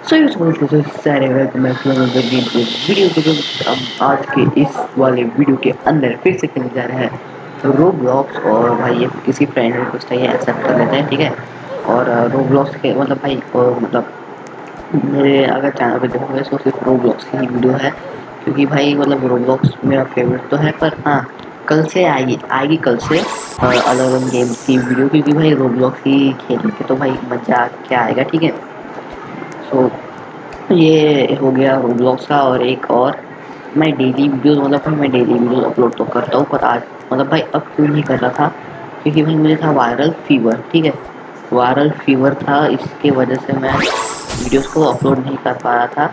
सो ये समझ लो तो सारे welcome back to another game play video. तो जो हम आज के इस वाले वीडियो के अंदर फिर से खेलने जा रहे हैं रोब्लॉक्स। और भाई ये किसी फ्रेंड रिक्वेस्ट है, ये एक्सेप्ट कर लेते हैं, ठीक है। और रोब्लॉक्स के मतलब भाई मतलब मेरे अगर चैनल पे देखोगे तो सिर्फ रोब्लॉक्स की ही वीडियो है, क्योंकि भाई मतलब रोब्लॉक्स मेरा फेवरेट तो है। पर हाँ, कल से आएगी आएगी कल से अलग अलग गेम्स की वीडियो, क्योंकि भाई रोब्लॉक्स ही खेलेंगे तो भाई मज़ा क्या आएगा, ठीक है। सो ये हो गया रोब्लॉक्स का। और एक और, मैं डेली वीडियोस मतलब भाई मैं डेली वीडियोस अपलोड तो करता हूँ, पर आज मतलब भाई अब क्यों नहीं कर रहा था, क्योंकि भाई मुझे था वायरल फीवर, ठीक है। वायरल फीवर था, इसके वजह से मैं वीडियोस को अपलोड नहीं कर पा रहा था।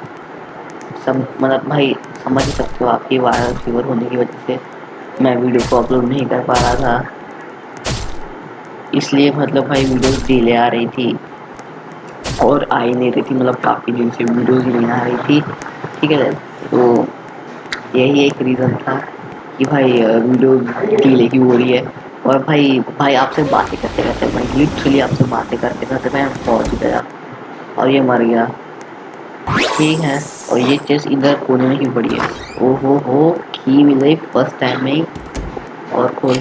सब मतलब भाई समझ ही सकते हो आपकी, वायरल फीवर होने की वजह से मैं वीडियो को अपलोड नहीं कर पा रहा था, इसलिए मतलब भाई वीडियोस डिले आ रही थी और आ ही नहीं रही थी, मतलब काफ़ी दिन से वीडियोस ही नहीं आ रही थी, ठीक है। तो यही एक रीज़न था कि भाई वीडियो डिले क्यों हो रही है। और भाई भाई आपसे बातें करते करते भाई लिटरली आपसे बातें करते करते मैं पहुंच गया और ये मर गया, ठीक है। और ये चेस इधर कोने में क्यों पड़ी है। ओहो हो, की मिल गई फर्स्ट टाइम में ही। और खोल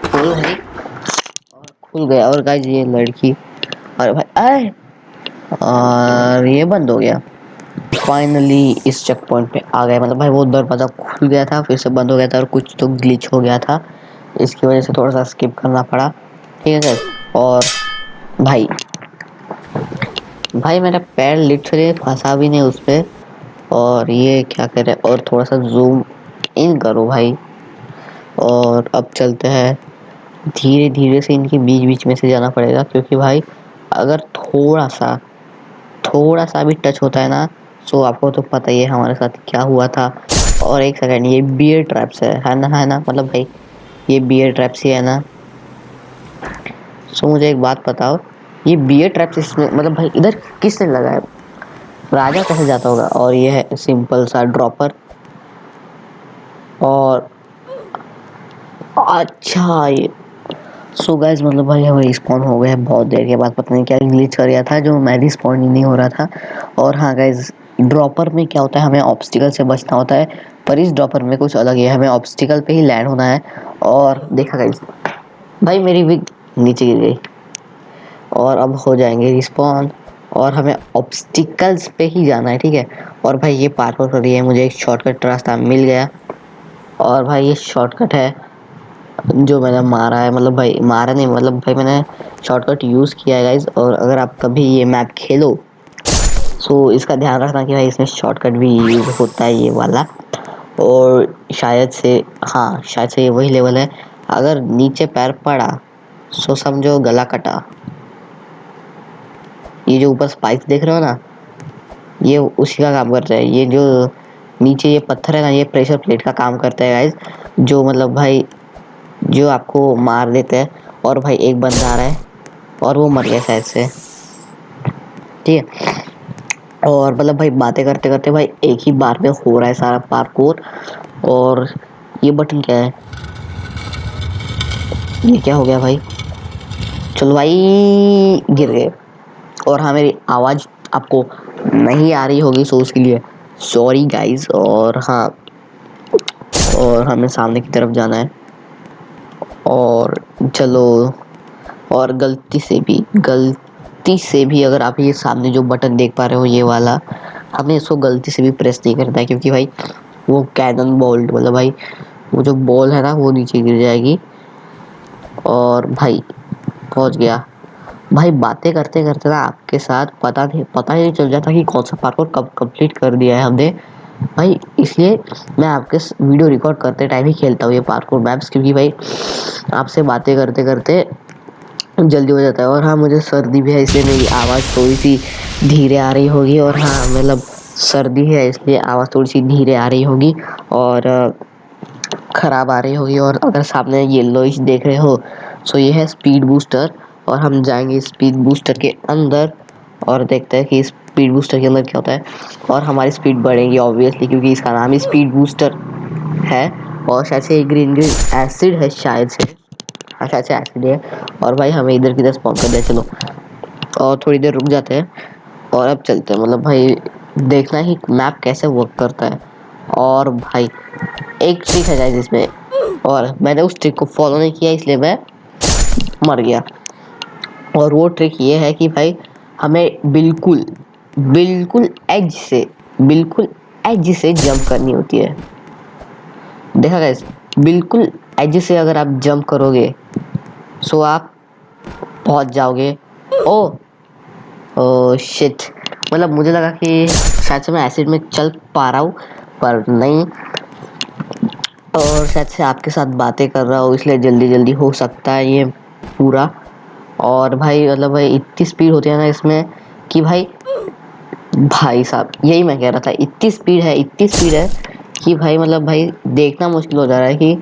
खोल भाई, और खुल गया। और गाइस ये लड़की, अरे भाई आए, और ये बंद हो गया फाइनली। इस चेक पॉइंट पे आ गए, मतलब भाई वो दरवाज़ा खुल गया था फिर से बंद हो गया था और कुछ तो ग्लिच हो गया था, इसकी वजह से थोड़ा सा स्किप करना पड़ा, ठीक है गाइस। और भाई भाई मेरा पैर लिटरली फंसा भी नहीं उस पे। और ये क्या करे, और थोड़ा सा जूम इन करो भाई। और अब चलते हैं, धीरे धीरे से इनके बीच बीच में से जाना पड़ेगा, क्योंकि भाई अगर थोड़ा सा भी टच होता है ना, सो आपको तो पता ही है हमारे साथ क्या हुआ था। और एक सेकंड, ये बियर ट्रैप्स है ना, मतलब भाई ये बियर ट्रैप्स ही है ना। सो मुझे एक बात बताओ, ये बियर ट्रैप्स इसमें मतलब भाई इधर किसने लगाया, राजा कैसे जाता होगा। और ये है सिंपल सा ड्रॉपर। और अच्छा ये, सो गाइस मतलब भाई हम रिस्पॉन हो गए हैं बहुत देर के बाद, पता नहीं क्या ग्लिच कर गया था जो मैं रिस्पॉन ही नहीं हो रहा था। और हाँ गाइस, ड्रॉपर में क्या होता है, हमें ऑब्स्टिकल से बचना होता है, पर इस ड्रॉपर में कुछ अलग है, हमें ऑब्स्टिकल पे ही लैंड होना है। और देखा गाइस, भाई मेरी विग नीचे गिर गई। और अब हो जाएंगे रिस्पॉन, और हमें ऑब्स्टिकल्स पे ही जाना है, ठीक है। और भाई ये पार्कोर कर रही है, मुझे एक शॉर्टकट रास्ता मिल गया। और भाई ये शॉर्टकट है जो मैंने मारा है, मतलब भाई मारा नहीं, मतलब भाई मैंने शॉर्टकट यूज़ किया है गाइज। और अगर आप कभी ये मैप खेलो सो इसका ध्यान रखना कि भाई इसमें शॉर्टकट भी यूज़ होता है ये वाला। और शायद से ये वही लेवल है, अगर नीचे पैर पड़ा सो समझो गला कटा। ये जो ऊपर स्पाइक्स देख रहे हो ना, ये उसी का काम करता है। ये जो नीचे ये पत्थर है ना, ये प्रेशर प्लेट का काम करता है गाइज, जो मतलब भाई जो आपको मार देते हैं। और भाई एक बंदा आ रहा है और वो मर गया शायद से, ठीक है। और मतलब भाई बातें करते करते भाई एक ही बार में हो रहा है सारा पार्कोर। और ये बटन क्या है, ये क्या हो गया भाई, चलो भाई गिर गए। और हाँ मेरी आवाज़ आपको नहीं आ रही होगी, सो उसके लिए सॉरी गाइज। और हाँ, और हमें सामने की तरफ जाना है। और चलो, और गलती से भी अगर आप ये सामने जो बटन देख पा रहे हो ये वाला, हमें इसको गलती से भी प्रेस नहीं करना है, क्योंकि भाई वो कैनन बोल्ट मतलब भाई वो जो बॉल है ना वो नीचे गिर जाएगी। और भाई पहुंच गया। भाई बातें करते करते ना आपके साथ पता ही नहीं चल जाता कि कौन सा पार्कोर कब कंप्लीट कर दिया है हमने भाई। इसलिए मैं आपके वीडियो रिकॉर्ड करते टाइम ही खेलता हूँ ये पार्कोर मैप्स, क्योंकि भाई आपसे बातें करते करते जल्दी हो जाता है। और हाँ मुझे सर्दी भी है, इसलिए मेरी आवाज़ थोड़ी सी धीरे आ रही होगी। और हाँ मतलब सर्दी है इसलिए आवाज़ थोड़ी सी धीरे आ रही होगी और ख़राब आ रही होगी। और अगर सामने येलोइश देख रहे हो सो ये है स्पीड बूस्टर। और हम जाएंगे स्पीड बूस्टर के अंदर और देखते हैं कि स्पीड बूस्टर के अंदर क्या होता है। और हमारी स्पीड बढ़ेगी ऑब्वियसली, क्योंकि इसका नाम ही स्पीड बूस्टर है। और शायद से ग्रीन ग्रीन एसिड है शायद से, हाँ शायद से एसिड है। और भाई हमें इधर किधर स्पॉन कर दिया, चलो और थोड़ी देर रुक जाते हैं। और अब चलते हैं, मतलब भाई देखना ही मैप कैसे वर्क करता है। और भाई एक ट्रिक है गाइस इसमें, और मैंने उस ट्रिक को फॉलो नहीं किया इसलिए मैं मर गया। और वो ट्रिक ये है कि भाई हमें बिल्कुल बिल्कुल बिल्कुल एज से जंप करनी होती है। देखा गाइस, बिल्कुल एज से अगर आप जंप करोगे सो आप पहुंच जाओगे। ओ ओ शिट, मतलब मुझे लगा कि शायद से मैं एसिड में चल पा रहा हूँ, पर नहीं। और शायद से आपके साथ बातें कर रहा हूँ इसलिए जल्दी जल्दी हो सकता है ये पूरा। और भाई मतलब भाई इतनी स्पीड होती है ना इसमें कि भाई भाई साहब यही मैं कह रहा था, इतनी स्पीड है कि भाई मतलब भाई देखना मुश्किल हो जा रहा है कि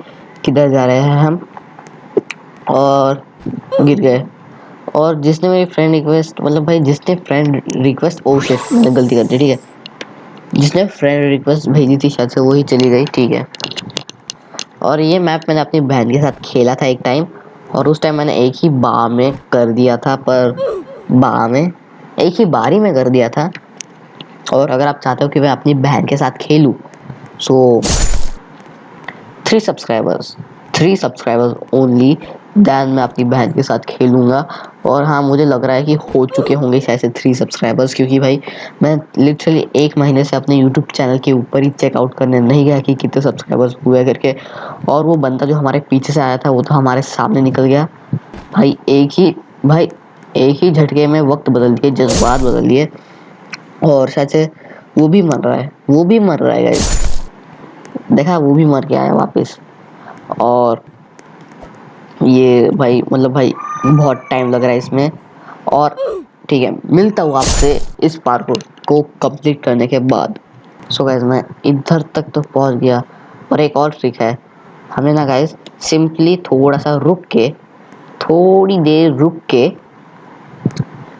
किधर जा रहे हैं हम। और गिर गए। और जिसने मेरी फ्रेंड रिक्वेस्ट, मतलब भाई जिसने फ्रेंड रिक्वेस्ट, ओ शिट मैंने गलती कर दी, ठीक है। जिसने फ्रेंड रिक्वेस्ट भेजी थी शायद से वही चली गई, ठीक है। और ये मैप मैंने अपनी बहन के साथ खेला था एक टाइम, और उस टाइम मैंने एक ही बार में कर दिया था, पर बार में एक ही बारी में कर दिया था। और अगर आप चाहते हो कि मैं अपनी बहन के साथ खेलूं सो 3 सब्सक्राइबर्स 3 सब्सक्राइबर्स ओनली, देन मैं अपनी बहन के साथ खेलूंगा। और हाँ मुझे लग रहा है कि हो चुके होंगे शायद से 3 सब्सक्राइबर्स, क्योंकि भाई मैं लिटरली 1 महीने से अपने यूट्यूब चैनल के ऊपर ही चेकआउट करने नहीं गया कि कितने सब्सक्राइबर्स हुए करके। और वो बंदा जो हमारे पीछे से आया था वो तो हमारे सामने निकल गया। भाई एक ही झटके में वक्त बदल दिए, जज्बात बदल दिए। और शायद से वो भी मर रहा है, गाइस। देखा, वो भी मर के आया वापस। और ये भाई मतलब भाई बहुत टाइम लग रहा है इसमें। और ठीक है, मिलता हूँ आपसे इस पार्ट को कंप्लीट करने के बाद। सो गाइस मैं इधर तक तो पहुंच गया। और एक और ट्रिक है, हमें ना गाइस सिंपली थोड़ा सा रुक के, थोड़ी देर रुक के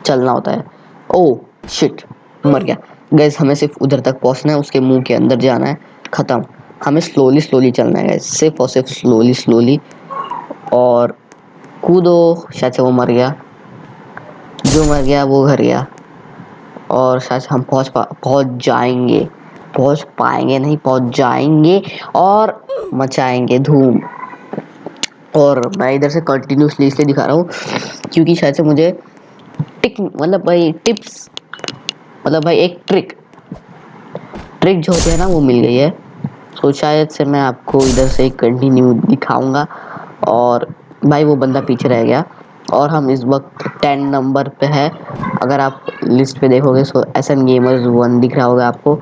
चलना होता है। ओ शिट, मर गया। गैस हमें सिर्फ उधर तक पहुंचना है, उसके मुंह के अंदर जाना है, खत्म। हमें स्लोली स्लोली चलना है गैस, सिर्फ और सिर्फ स्लोली स्लोली। और कूदो। शायद से वो मर गया, जो मर गया वो घर गया। और शायद से हम पहुंच जाएंगे, पहुंच पाएंगे नहीं, पहुंच जाएंगे और मचाएंगे धूम। और मैं इधर से कंटिन्यूसली इसलिए दिखा रहा हूँ क्योंकि शायद से मुझे टिक मतलब भाई टिप्स, मतलब भाई एक ट्रिक जो होती है ना वो मिल गई है। तो शायद से मैं आपको इधर से कंटिन्यू दिखाऊंगा। और भाई वो बंदा पीछे रह गया। और हम इस वक्त 10 नंबर पे है। अगर आप लिस्ट पे देखोगे सो SN Gamers 1 दिख रहा होगा आपको,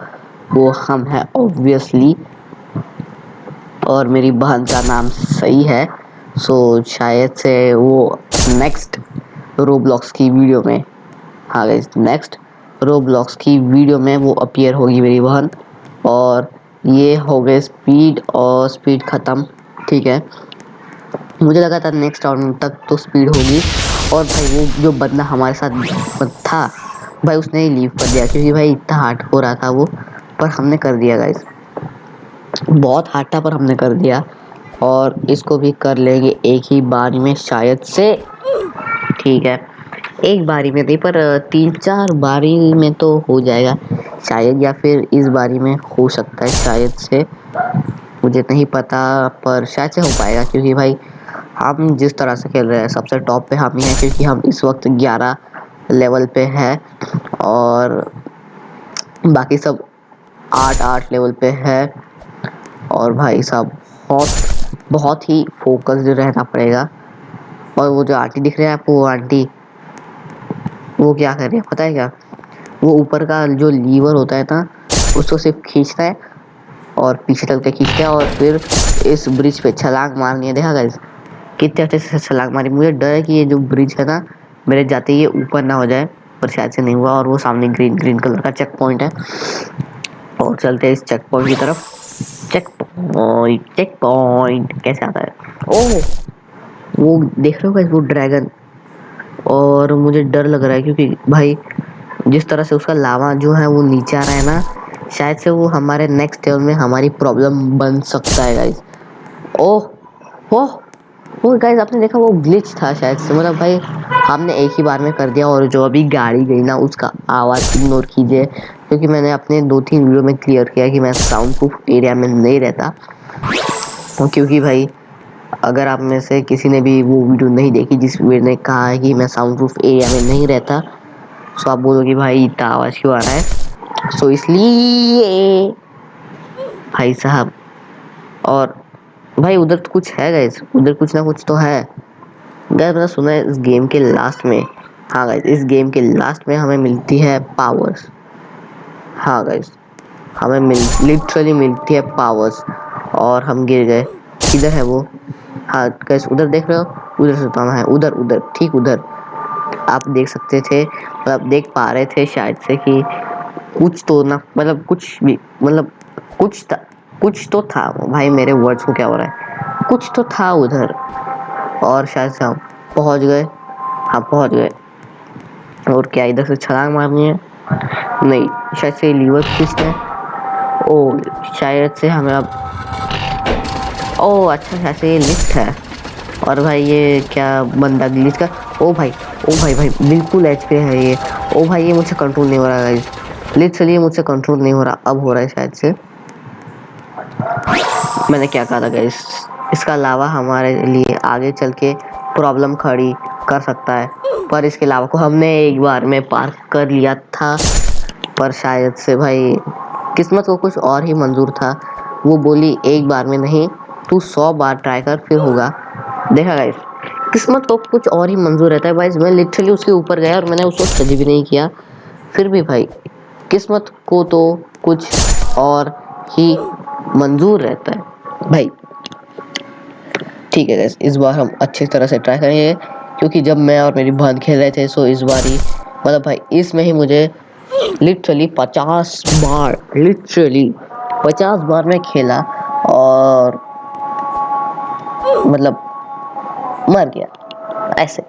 वो हम है ऑब्वियसली। और मेरी बहन का नाम सही है, सो शायद से वो नेक्स्ट रोब्लॉक्स की वीडियो में, हाँ गाइस नेक्स्ट रोब्लॉक्स की वीडियो में वो अपीयर होगी मेरी बहन। और ये हो गए स्पीड, और स्पीड ख़त्म, ठीक है। मुझे लगा था नेक्स्ट राउंड तक तो स्पीड होगी। और भाई वो जो बंदा हमारे साथ था भाई उसने ही लीव कर दिया, क्योंकि भाई इतना हार्ड हो रहा था वो, पर हमने कर दिया गाइस। बहुत हार्ड था पर हमने कर दिया। और इसको भी कर लेंगे एक ही बारी में शायद से, ठीक है। एक बारी में नहीं पर 3-4 बारी में तो हो जाएगा शायद, या फिर इस बारी में हो सकता है शायद से, मुझे नहीं पता, पर शायद से हो पाएगा। क्योंकि भाई हम जिस तरह से खेल रहे हैं सबसे टॉप पे हम ही हैं, क्योंकि हम इस वक्त 11 लेवल पे है। और बाकी सब 8-8 लेवल पे है। और भाई साहब बहुत ही फोकस्ड रहना पड़ेगा। और वो जो आंटी दिख रही है आपको, वो आंटी वो क्या कर रही है पता है क्या, वो ऊपर का जो लीवर होता है ना उसको सिर्फ खींचता है और पीछे तक के खींचता है, और फिर इस ब्रिज पे छलांग मारनी है। देखा गाइस कितने अच्छे से छलांग मारी। मुझे डर है कि ये जो ब्रिज है ना मेरे जाते ही ये ऊपर ना हो जाए, पर शायद से नहीं हुआ। और वो सामने ग्रीन ग्रीन कलर का चेक पॉइंट है, और चलते हैं इस चेक पॉइंट की तरफ। चेक पॉइंट कैसे आता है, ओह वो देख रहे हो गाइस वो ड्रैगन। और मुझे डर लग रहा है क्योंकि भाई जिस तरह से उसका लावा जो है वो नीचे आ रहा है ना, शायद से वो हमारे नेक्स्ट लेवल में हमारी प्रॉब्लम बन सकता है गाइस। ओह ओह वो गाइस आपने देखा वो ग्लिच था शायद से, मतलब भाई हमने एक ही बार में कर दिया। और जो अभी गाड़ी गई ना उसका आवाज़ इग्नोर कीजिए, क्योंकि मैंने अपने 2-3 वीडियो में क्लियर किया कि मैं साउंड प्रूफ एरिया में नहीं रहता। क्योंकि भाई अगर आप में से किसी ने भी वो वीडियो नहीं देखी जिस वीडियो ने कहा है कि मैं साउंड प्रूफ एरिया में नहीं रहता, तो आप बोलोगे भाई इतना आवाज़ क्यों आ रहा है। सो इसलिए भाई साहब, और भाई उधर तो कुछ है गाइस, उधर कुछ ना कुछ तो है गाइस। मैंने सुना है इस गेम के लास्ट में, हाँ गाइस इस गेम के लास्ट में हमें मिलती है पावर्स। हाँ गाइस हमें लिटरली मिलती है पावर्स। और हम गिर गए। किधर है वो? हाँ गाइस उधर देख रहे हो, उधर से तो है, उधर उधर ठीक उधर। आप देख सकते थे, मतलब देख पा रहे थे शायद से कि कुछ तो ना, मतलब कुछ भी, मतलब कुछ था, कुछ तो था। भाई मेरे वर्ड्स को क्या हो रहा है, कुछ तो था उधर। और शायद से हम पहुंच गए। हाँ पहुंच गए। और क्या इधर से छलांग मारनी है? नहीं, शायद से लीवर खींचना है। ओ शायद से हमें अब, ओ अच्छा शायद से ये लिफ्ट है। और भाई ये क्या बंदा ग्लिच का, ओ भाई, ओ भाई भाई बिल्कुल एच पे है ये। ओ भाई ये मुझसे कंट्रोल नहीं हो रहा है, लिटरली मुझसे कंट्रोल नहीं हो रहा, अब हो रहा है शायद से। मैंने क्या कहा था गाइस, इसका अलावा हमारे लिए आगे चल के प्रॉब्लम खड़ी कर सकता है, पर इसके अलावा को हमने एक बार में पार कर लिया था। पर शायद से भाई किस्मत को कुछ और ही मंजूर था। वो बोली एक बार में नहीं, तू 100 बार ट्राई कर फिर होगा। देखा गाइस, किस्मत को कुछ और ही मंजूर रहता है भाई। मैं लिटरली उसके ऊपर गया और मैंने उसको स्टडी भी नहीं किया, फिर भी भाई किस्मत को तो कुछ और ही मंजूर रहता है भाई। ठीक है गाइस, इस बार हम अच्छी तरह से ट्राई करेंगे, क्योंकि जब मैं और मेरी बहन खेल रहे थे सो इस बार ही, मतलब भाई इसमें ही मुझे लिटरली 50 बार, लिटरली 50 बार मैं खेला और मतलब मर गया ऐसे।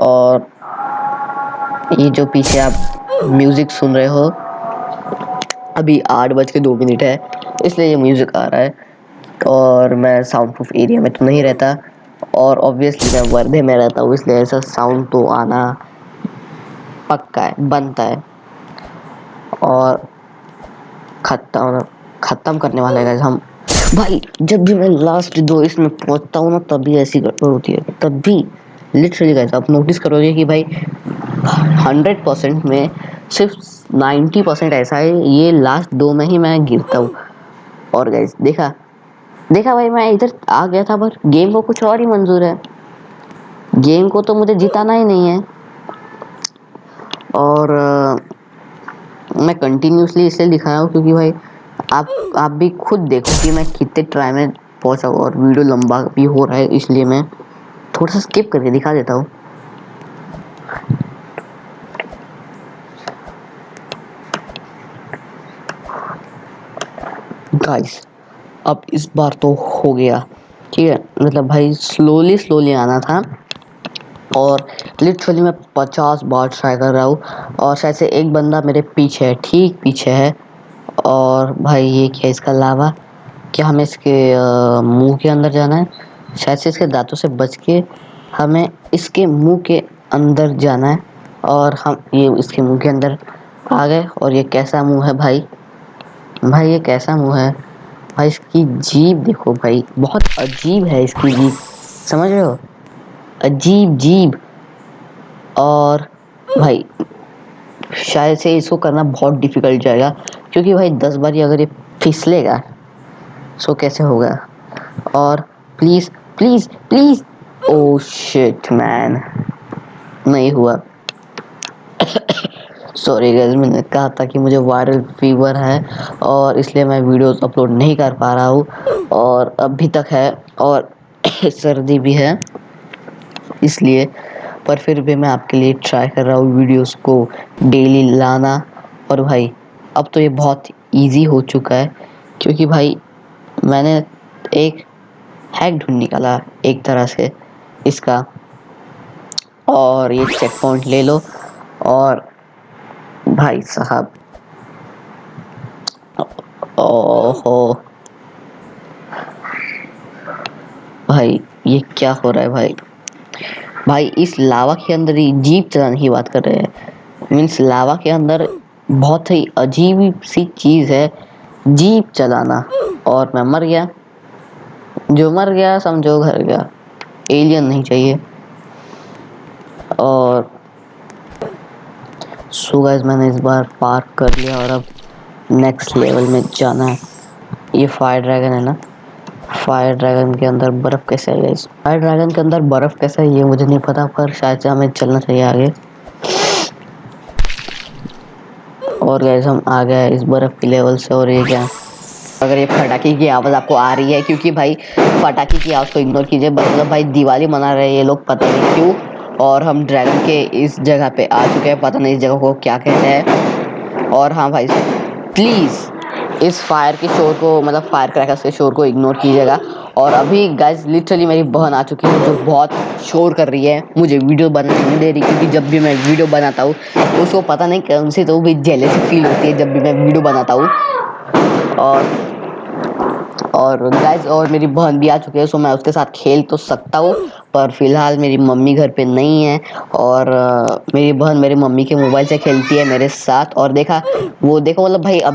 और ये जो पीछे आप म्यूजिक सुन रहे हो, अभी 8:02 है, इसलिए ये म्यूजिक आ रहा है। और मैं साउंड प्रूफ एरिया में तो नहीं रहता, और ऑब्वियसली मैं वर्धे में रहता हूँ, इसलिए ऐसा साउंड तो आना पक्का है, बनता है। और खत्म खत्म करने वाले हैं हम भाई। जब भी मैं लास्ट 2 इसमें पहुंचता हूँ ना तभी ऐसी गड़बड़ होती है, तब भी लिटरली गाइस आप नोटिस करोगे कि भाई 100% में सिर्फ 90% ऐसा है, ये लास्ट 2 में ही मैं गिरता हूँ। और गाइस देखा, देखा भाई मैं इधर आ गया था, पर गेम को कुछ और ही मंजूर है, गेम को तो मुझे जिताना ही नहीं है। और मैं कंटिन्यूसली इसलिए दिखा रहा हूँ क्योंकि भाई आप भी खुद देखो कि मैं कितने ट्राई में पहुंचा हूँ, और वीडियो लंबा भी हो रहा है इसलिए मैं थोड़ा सा स्किप करके दिखा देता हूँ। गाइस अब इस बार तो हो गया, ठीक है, मतलब भाई स्लोली स्लोली आना था। और लिटरली मैं 50 बार ट्राई कर रहा हूँ, और शायद से एक बंदा मेरे पीछे है, ठीक पीछे है। और भाई ये क्या इसका लावा, क्या हमें इसके मुंह के अंदर जाना है? शायद से इसके दांतों से बच के हमें इसके मुंह के अंदर जाना है। और हम ये इसके मुंह के अंदर आ गए। और ये कैसा मुंह है भाई, भाई ये कैसा मुंह है भाई, इसकी जीभ देखो भाई, बहुत अजीब है इसकी जीभ, समझ रहे हो, अजीब जीभ। और भाई शायद से इसको करना बहुत डिफिकल्ट जाएगा, क्योंकि भाई 10 बार अगर ये फिसलेगा सो कैसे होगा। और please please please, oh shit man, नहीं हुआ। सॉरी गाइस, मैंने कहा था कि मुझे वायरल फीवर है और इसलिए मैं वीडियोस अपलोड नहीं कर पा रहा हूँ, और अभी तक है, और सर्दी भी है इसलिए। पर फिर भी मैं आपके लिए ट्राई कर रहा हूँ वीडियोस को डेली लाना। और भाई अब तो ये बहुत इजी हो चुका है, क्योंकि भाई मैंने एक हैक ढूंढ निकाला एक तरह से इसका। और ये चेक पॉइंट ले लो। और भाई साहब, ओहो भाई ये क्या हो रहा है भाई? भाई इस लावा के अंदर ही जीप चलाने की बात कर रहे हैं। मीन्स लावा के अंदर बहुत ही अजीब सी चीज है जीप चलाना। और मैं मर गया। जो मर गया समझो घर गया। एलियन नहीं चाहिए। और सो गाइस मैंने इस बार पार्क कर लिया और अब नेक्स्ट लेवल में जाना है। ये फायर ड्रैगन है ना? फायर ड्रैगन के अंदर बर्फ कैसे है गाइस? फायर ड्रैगन के अंदर बर्फ कैसे है ये मुझे नहीं पता, पर शायद से हमें चलना चाहिए आगे। और गाइस हम आ गए इस बर्फ के लेवल से। और ये क्या, अगर ये पटाखे की आवाज़ आपको आ रही है, क्योंकि भाई पटाखे की आवाज़ को इग्नोर कीजिए। मतलब भाई दिवाली मना रहे हैं ये लोग पता नहीं क्यों। और हम ड्रैगन के इस जगह पे आ चुके हैं, पता नहीं इस जगह को क्या कहते हैं। और हाँ भाई प्लीज़ इस फायर के शोर को, मतलब फायर क्रैकर्स के शोर को इग्नोर कीजिएगा। और अभी गाइस लिटरली मेरी बहन आ चुकी है जो बहुत शोर कर रही है, मुझे वीडियो बनाने नहीं दे रही। क्योंकि जब भी मैं वीडियो बनाता हूँ उसको पता नहीं कौन सी तो भी जेलसी फील होती है जब भी मैं वीडियो बनाता हूँ। और गाइस और मेरी बहन भी आ चुकी है, सो मैं उसके साथ खेल तो सकता हूँ। पर फिलहाल मेरी मम्मी घर पे नहीं है। और मेरी बहन मेरी मम्मी के मोबाइल से खेलती है मेरे साथ। और देखा वो देखो, मतलब भाई अब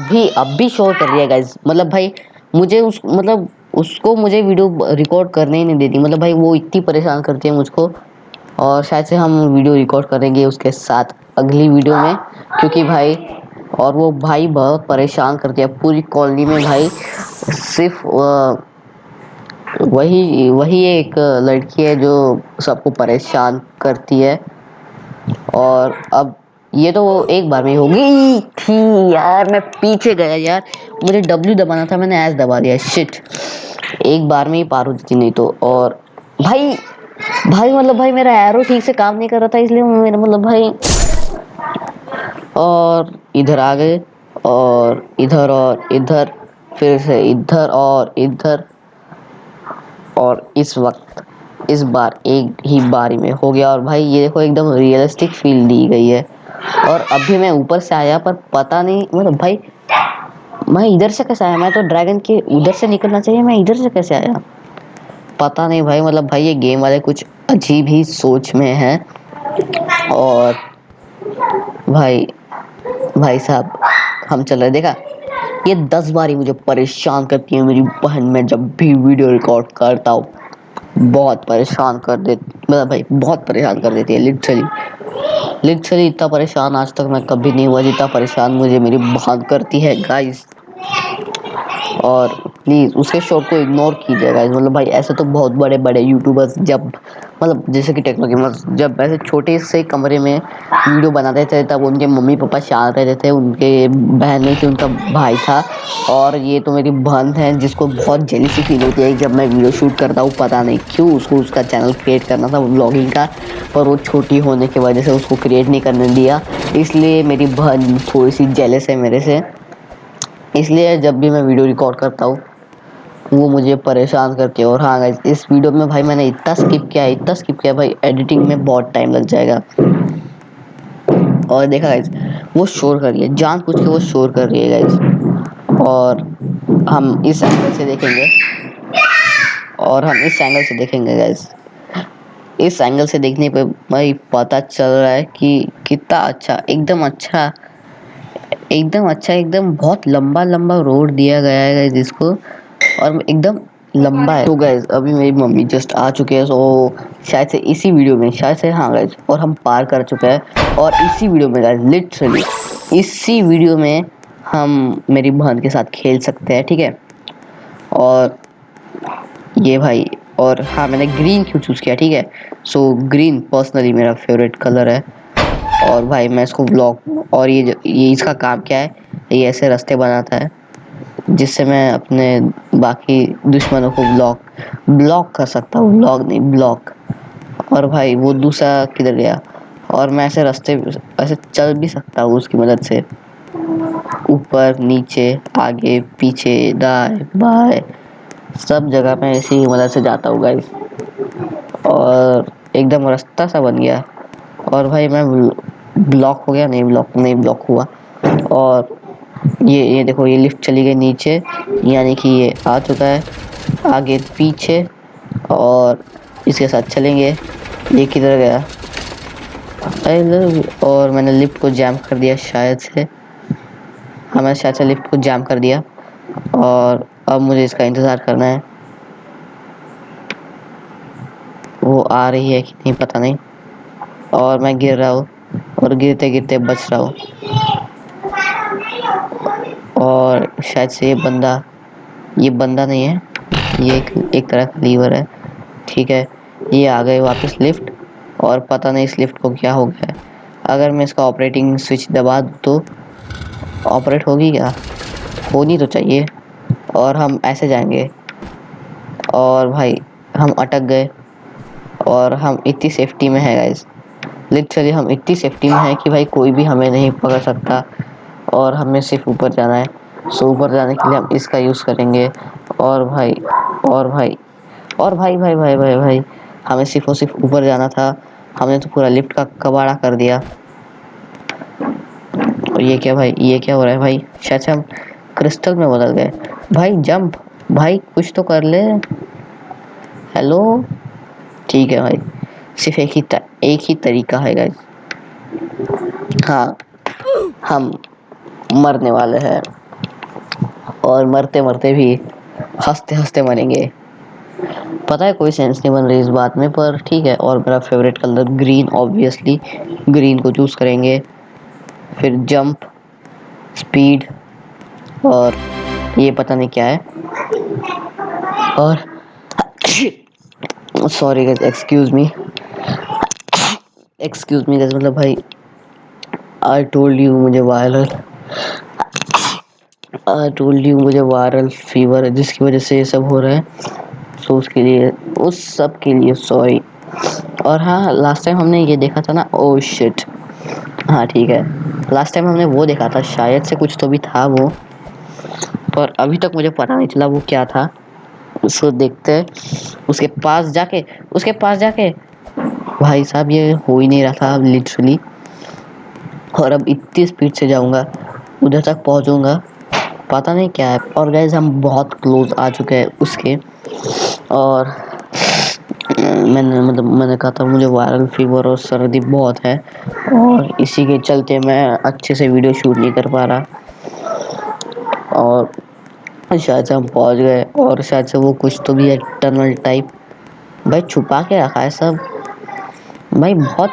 भी शोर कर रही है गाइस। मतलब भाई मुझे उस मतलब उसको मुझे वीडियो रिकॉर्ड करने ही नहीं देती। मतलब भाई वो इतनी परेशान करती है मुझको। और शायद से हम वीडियो रिकॉर्ड करेंगे उसके साथ अगली वीडियो में, क्योंकि भाई और वो भाई बहुत परेशान करती है पूरी कॉलोनी में भाई। सिर्फ वही वही एक लड़की है जो सबको परेशान करती है। और अब ये तो एक बार में होगी थी यार, मैं पीछे गया यार। मुझे W दबाना था, मैंने S दबा दिया। शिट, एक बार में ही पार हो जाती नहीं तो। और भाई भाई मतलब भाई मेरा एरो ठीक से काम नहीं कर रहा था, इसलिए मेरा मतलब भाई। और इधर आ गए और इधर फिर से इधर और इधर। और इस वक्त इस बार एक ही बारी में हो गया। और भाई ये देखो एकदम रियलिस्टिक फील दी गई है। और अभी मैं ऊपर से आया, पर पता नहीं मतलब भाई मैं इधर से कैसे आया? मैं तो ड्रैगन के उधर से निकलना चाहिए, मैं इधर से कैसे आया पता नहीं भाई। मतलब भाई ये गेम वाले कुछ अजीब ही सोच में है। और भाई भाई साहब हम चल रहे, देखा ये 10 बार ही मुझे परेशान करती है मेरी बहन। मैं जब भी वीडियो रिकॉर्ड करता हूँ बहुत परेशान कर देती, मतलब भाई बहुत परेशान कर देती है लिटरली। लिटरली इतना परेशान आज तक मैं कभी नहीं हुआ जितना परेशान मुझे मेरी बहन करती है गाइस। और प्लीज़ उसके शोर को इग्नोर कीजिए गाइस। मतलब भाई ऐसे तो बहुत बड़े बड़े यूट्यूबर्स जब मतलब जैसे कि टेक्नो गेमर्स जब ऐसे छोटे से कमरे में वीडियो बनाते थे तब उनके मम्मी पापा शांत रहते थे, उनके बहन नहीं थी, उनका भाई था। और ये तो मेरी बहन है जिसको बहुत जेलसी फील होती है जब मैं वीडियो शूट करता हूँ। पता नहीं क्यों उसको उसका चैनल क्रिएट करना था व्लॉगिंग का, पर वो छोटी होने की वजह से उसको क्रिएट नहीं करने दिया। इसलिए मेरी बहन थोड़ी सी जेलस है मेरे से। इसलिए जब भी मैं वीडियो रिकॉर्ड करता हूँ वो मुझे परेशान करती है। और हाँ गाइस इस वीडियो में भाई मैंने इतना स्किप किया भाई, एडिटिंग में बहुत टाइम लग जाएगा। और देखा गाइस वो शोर कर रही है, जानबूझ के वो शोर कर रही है गाइस। और हम इस एंगल से देखेंगे गाइस। इस एंगल से देखने पे भाई पता चल रहा है कि कितना अच्छा एकदम बहुत लंबा लंबा रोड दिया गया है गाइस इसको। और एकदम लंबा है। तो गाइस अभी मेरी मम्मी जस्ट आ चुके हैं, सो शायद से इसी वीडियो में शायद से हाँ गाइस, और हम पार कर चुके हैं। और इसी वीडियो में गाइस लिटरली इसी वीडियो में हम मेरी बहन के साथ खेल सकते हैं, ठीक है। और ये भाई और हाँ मैंने ग्रीन क्यों चूज़ किया, ठीक है। सो ग्रीन पर्सनली मेरा फेवरेट कलर है। और भाई मैं इसको ब्लॉक, और ये इसका काम क्या है, ये ऐसे रास्ते बनाता है जिससे मैं अपने बाकी दुश्मनों को ब्लॉक कर सकता हूँ, ब्लॉक नहीं ब्लॉक। और भाई वो दूसरा किधर गया? और मैं ऐसे रास्ते ऐसे चल भी सकता हूँ उसकी मदद से, ऊपर नीचे आगे पीछे दाएं बाएं सब जगह मैं इसी की मदद से जाता हूँ गाइस। और एकदम रास्ता सा बन गया। और भाई मैं ब्लॉक हो गया, नहीं ब्लॉक हुआ। और ये देखो ये लिफ्ट चली गई नीचे, यानी कि ये आ चुका है आगे पीछे। और इसके साथ चलेंगे। ये किधर गया? और मैंने लिफ्ट को जैम कर दिया शायद से। हाँ, मैंने शायद से लिफ्ट को जैम कर दिया और अब मुझे इसका इंतज़ार करना है। वो आ रही है कि नहीं पता नहीं। और मैं गिर रहा हूँ और गिरते गिरते बच रहा हूँ। और शायद से ये बंदा नहीं है, ये एक तरह का लीवर है। ठीक है, ये आ गए वापस लिफ्ट और पता नहीं इस लिफ्ट को क्या हो गया है। अगर मैं इसका ऑपरेटिंग स्विच दबा दूँ तो ऑपरेट होगी क्या? होनी तो चाहिए। और हम ऐसे जाएंगे और भाई हम अटक गए और हम इतनी सेफ्टी में है गाइस। लिटरली हम इतनी सेफ्टी में है कि भाई कोई भी हमें नहीं पकड़ सकता और हमें सिर्फ ऊपर जाना है। सो ऊपर जाने के लिए हम इसका यूज़ करेंगे। और भाई और भाई और भाई भाई भाई भाई भाई हमें सिर्फ और सिर्फ ऊपर जाना था। हमने तो पूरा लिफ्ट का कबाड़ा कर दिया। और ये क्या भाई, ये क्या हो रहा है भाई? शायद से हम क्रिस्टल में बदल गए। भाई जंप, भाई कुछ तो कर ले। हेलो। ठीक है भाई, सिर्फ एक ही तरीका है गाइस। हाँ, हम मरने वाले हैं और मरते मरते भी हंसते हंसते मरेंगे। पता है कोई सेंस नहीं बन रही इस बात में, पर ठीक है। और मेरा favourite colour green, obviously green को चूज करेंगे। फिर जंप, स्पीड और ये पता नहीं क्या है। और sorry guys, excuse me guys, मतलब भाई आई टोल्ड यू मुझे वायरल फीवर है जिसकी वजह से ये सब हो रहा है। तो उसके लिए, उस सब के लिए सॉरी। और हाँ, लास्ट टाइम हमने ये देखा था ना, ओह शिट। हाँ ठीक है, लास्ट टाइम हमने वो देखा था, शायद से कुछ तो भी था वो, पर अभी तक मुझे पता नहीं चला वो क्या था। उसको देखते हैं, उसके पास जाके भाई साहब ये हो ही नहीं रहा था लिटरली। और अब इतनी स्पीड से जाऊंगा, उधर तक पहुंचूंगा, पता नहीं क्या है। और गाइस हम बहुत क्लोज आ चुके हैं उसके। और मैंने कहा था मुझे वायरल फीवर और सर्दी बहुत है और इसी के चलते मैं अच्छे से वीडियो शूट नहीं कर पा रहा। और शायद से हम पहुंच गए और शायद से वो कुछ तो भी है, टनल टाइप। भाई छुपा के रखा है सब, भाई बहुत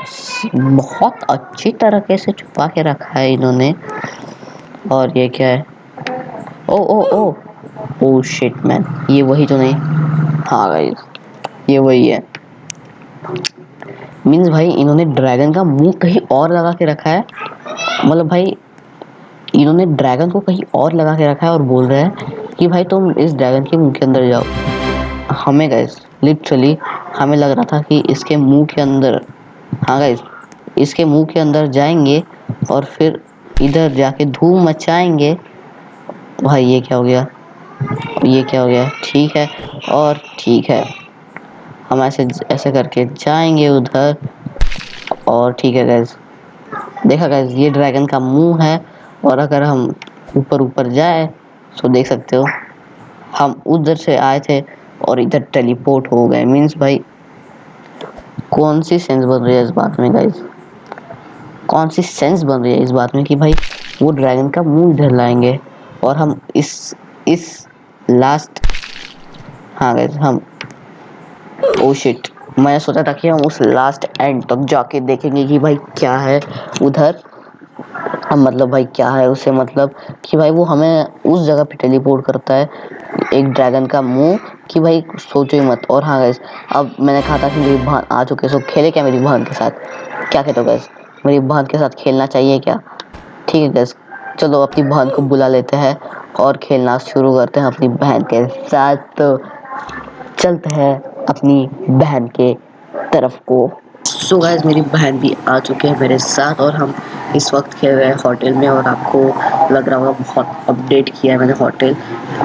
बहुत अच्छी तरीके से छुपा के रखा है इन्होंने। और ये क्या है? ओ ओ ओ ओ शिट मैन, ये वही तो नहीं? हाँ गाइस, ये वही है। मीन्स भाई इन्होंने ड्रैगन का मुंह कहीं और लगा के रखा है। मतलब भाई इन्होंने ड्रैगन को कहीं और लगा के रखा है और बोल रहे हैं कि भाई तुम इस ड्रैगन के मुंह के अंदर जाओ। हमें गाइस लिटरली हमें लग रहा था कि इसके मुंह के अंदर, हाँ गाइस, इसके मुंह के अंदर जाएंगे और फिर इधर जाके धूम मचाएंगे। भाई ये क्या हो गया? ये क्या हो गया? ठीक है, और ठीक है, हम ऐसे ऐसे करके जाएंगे उधर। और ठीक है गाइस, देखा गाइस, ये ड्रैगन का मुंह है। और अगर हम ऊपर ऊपर जाए तो देख सकते हो हम उधर से आए थे और इधर टेलीपोर्ट हो गए। मीन्स भाई कौन सी सेंस बन रही है इस बात में गाइस? कौन सी सेंस बन रही है इस बात में कि भाई वो ड्रैगन का मुंह इधर लाएंगे और हम इस लास्ट, हाँ गाइस हम, ओ शिट, मैंने सोचा था कि हम उस लास्ट एंड तक जाके देखेंगे कि भाई क्या है उधर। मतलब भाई क्या है उसे, मतलब कि भाई वो हमें उस जगह पे टेलीपोर्ट करता है, एक ड्रैगन का मुंह, कि भाई सोचो ही मत। और हाँ गाइस, अब मैंने कहा था कि मेरी बहन आ चुके, सो खेले क्या मेरी बहन के साथ? क्या कहते हो गाइस, मेरी बहन के साथ खेलना चाहिए क्या? ठीक है गाइस, चलो अपनी बहन को बुला लेते हैं और खेलना शुरू करते हैं अपनी बहन के साथ। तो चलते हैं अपनी बहन के तरफ को। सो गाइस, मेरी बहन भी आ चुके हैं मेरे साथ और हम इस वक्त खेल रहे हैं होटल में। और आपको लग रहा होगा बहुत अपडेट किया है मैंने hotel,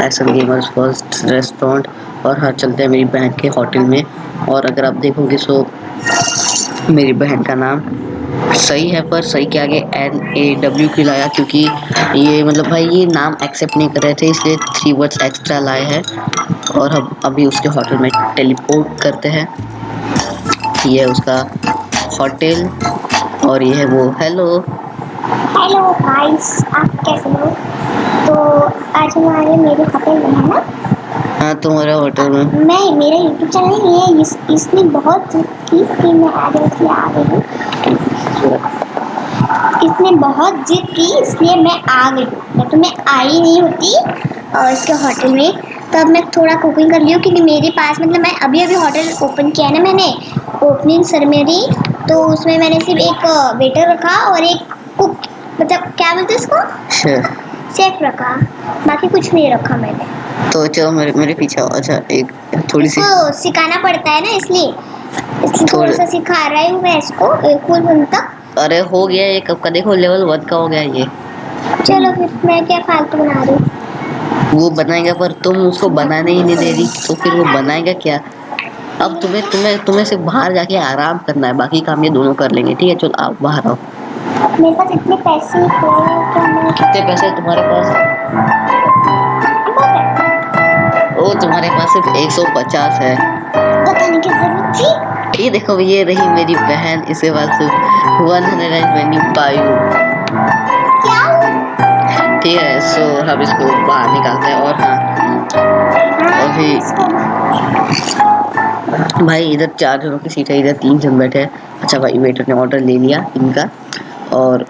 SL gamers first restaurant. और हाँ, चलते हैं मेरी बहन के होटल में। और अगर आप देखोगे सो मेरी बहन का नाम सही है, पर सही के आगे NAW क्यों लाया? क्योंकि ये मतलब भाई ये नाम एक्सेप्ट नहीं कर रहे थे, इसलिए 3 वर्ड्स एक्स्ट्रा लाए हैं। और हम अभी उसके होटल में टेलीपोर्ट करते हैं। ये है उसका होटल और ये है वो। हेलो हेलो गाइस, आप कैसे हो? तो आज हमारे मेरे होटल में है ना। हाँ, तुम्हारा होटल में। मैं मेरा यूट्यूब चैनल ये है, इसने बहुत जिद की कि मैं आ गई, इसलिए आ गई हूँ। इसने बहुत जिद की इसलिए मैं आ गई हूँ, नहीं तो मैं आई नहीं होती। और इसके होटल में तो अब मैं थोड़ा कुकिंग कर रही हूँ, क्योंकि मेरे पास मतलब मैं अभी अभी होटल ओपन किया है ना मैंने, ओपनिंग सेरेमनी। तो उसमें मैंने सिर्फ एक वेटर रखा और एक कुक, मतलब क्या बोलते हैं इसको, शेफ रखा। बाकी कुछ नहीं रखा मैंने। तो चलो मेरे मेरे पीछे आओ। अच्छा, एक थोड़ी सी इसको सिखाना पड़ता है ना, इसलिए थोड़ा सा सिखा रही हूँ मैं इसको एक फुल बन तक। अरे हो गया ये कब का, देखो लेवल 1 का हो गया ये। चलो फिर मैं क्या फालतू बना रही हूँ। वो बनाएगा पर तुम उसको बनाने ही नहीं दे रही, तो फिर वो बनाएगा क्या? अब तुम्हें तुम्हें तुम्हें सिर्फ बाहर जाके आराम करना है, बाकी काम ये दोनों कर लेंगे। ठीक है, चलो आओ बाहर आओ। मेरे पास इतने पैसे हैं क्या मैं कितने पैसे हैं तुम्हारे पास? ओ, तुम्हारे पास सिर्फ 150 है। बताने की जरूरत थी? ये देखो, ये रही मेरी बहन, इसके पास सिर्फ 125। क्या? ठीक है, सो हम इसको बाहर निकालते हैं। और हाँ, अभी भाई इधर 4 जनों की सीट है, इधर 3 जन बैठे हैं। अच्छा भाई, वेटर ने ऑर्डर ले लिया इनका। और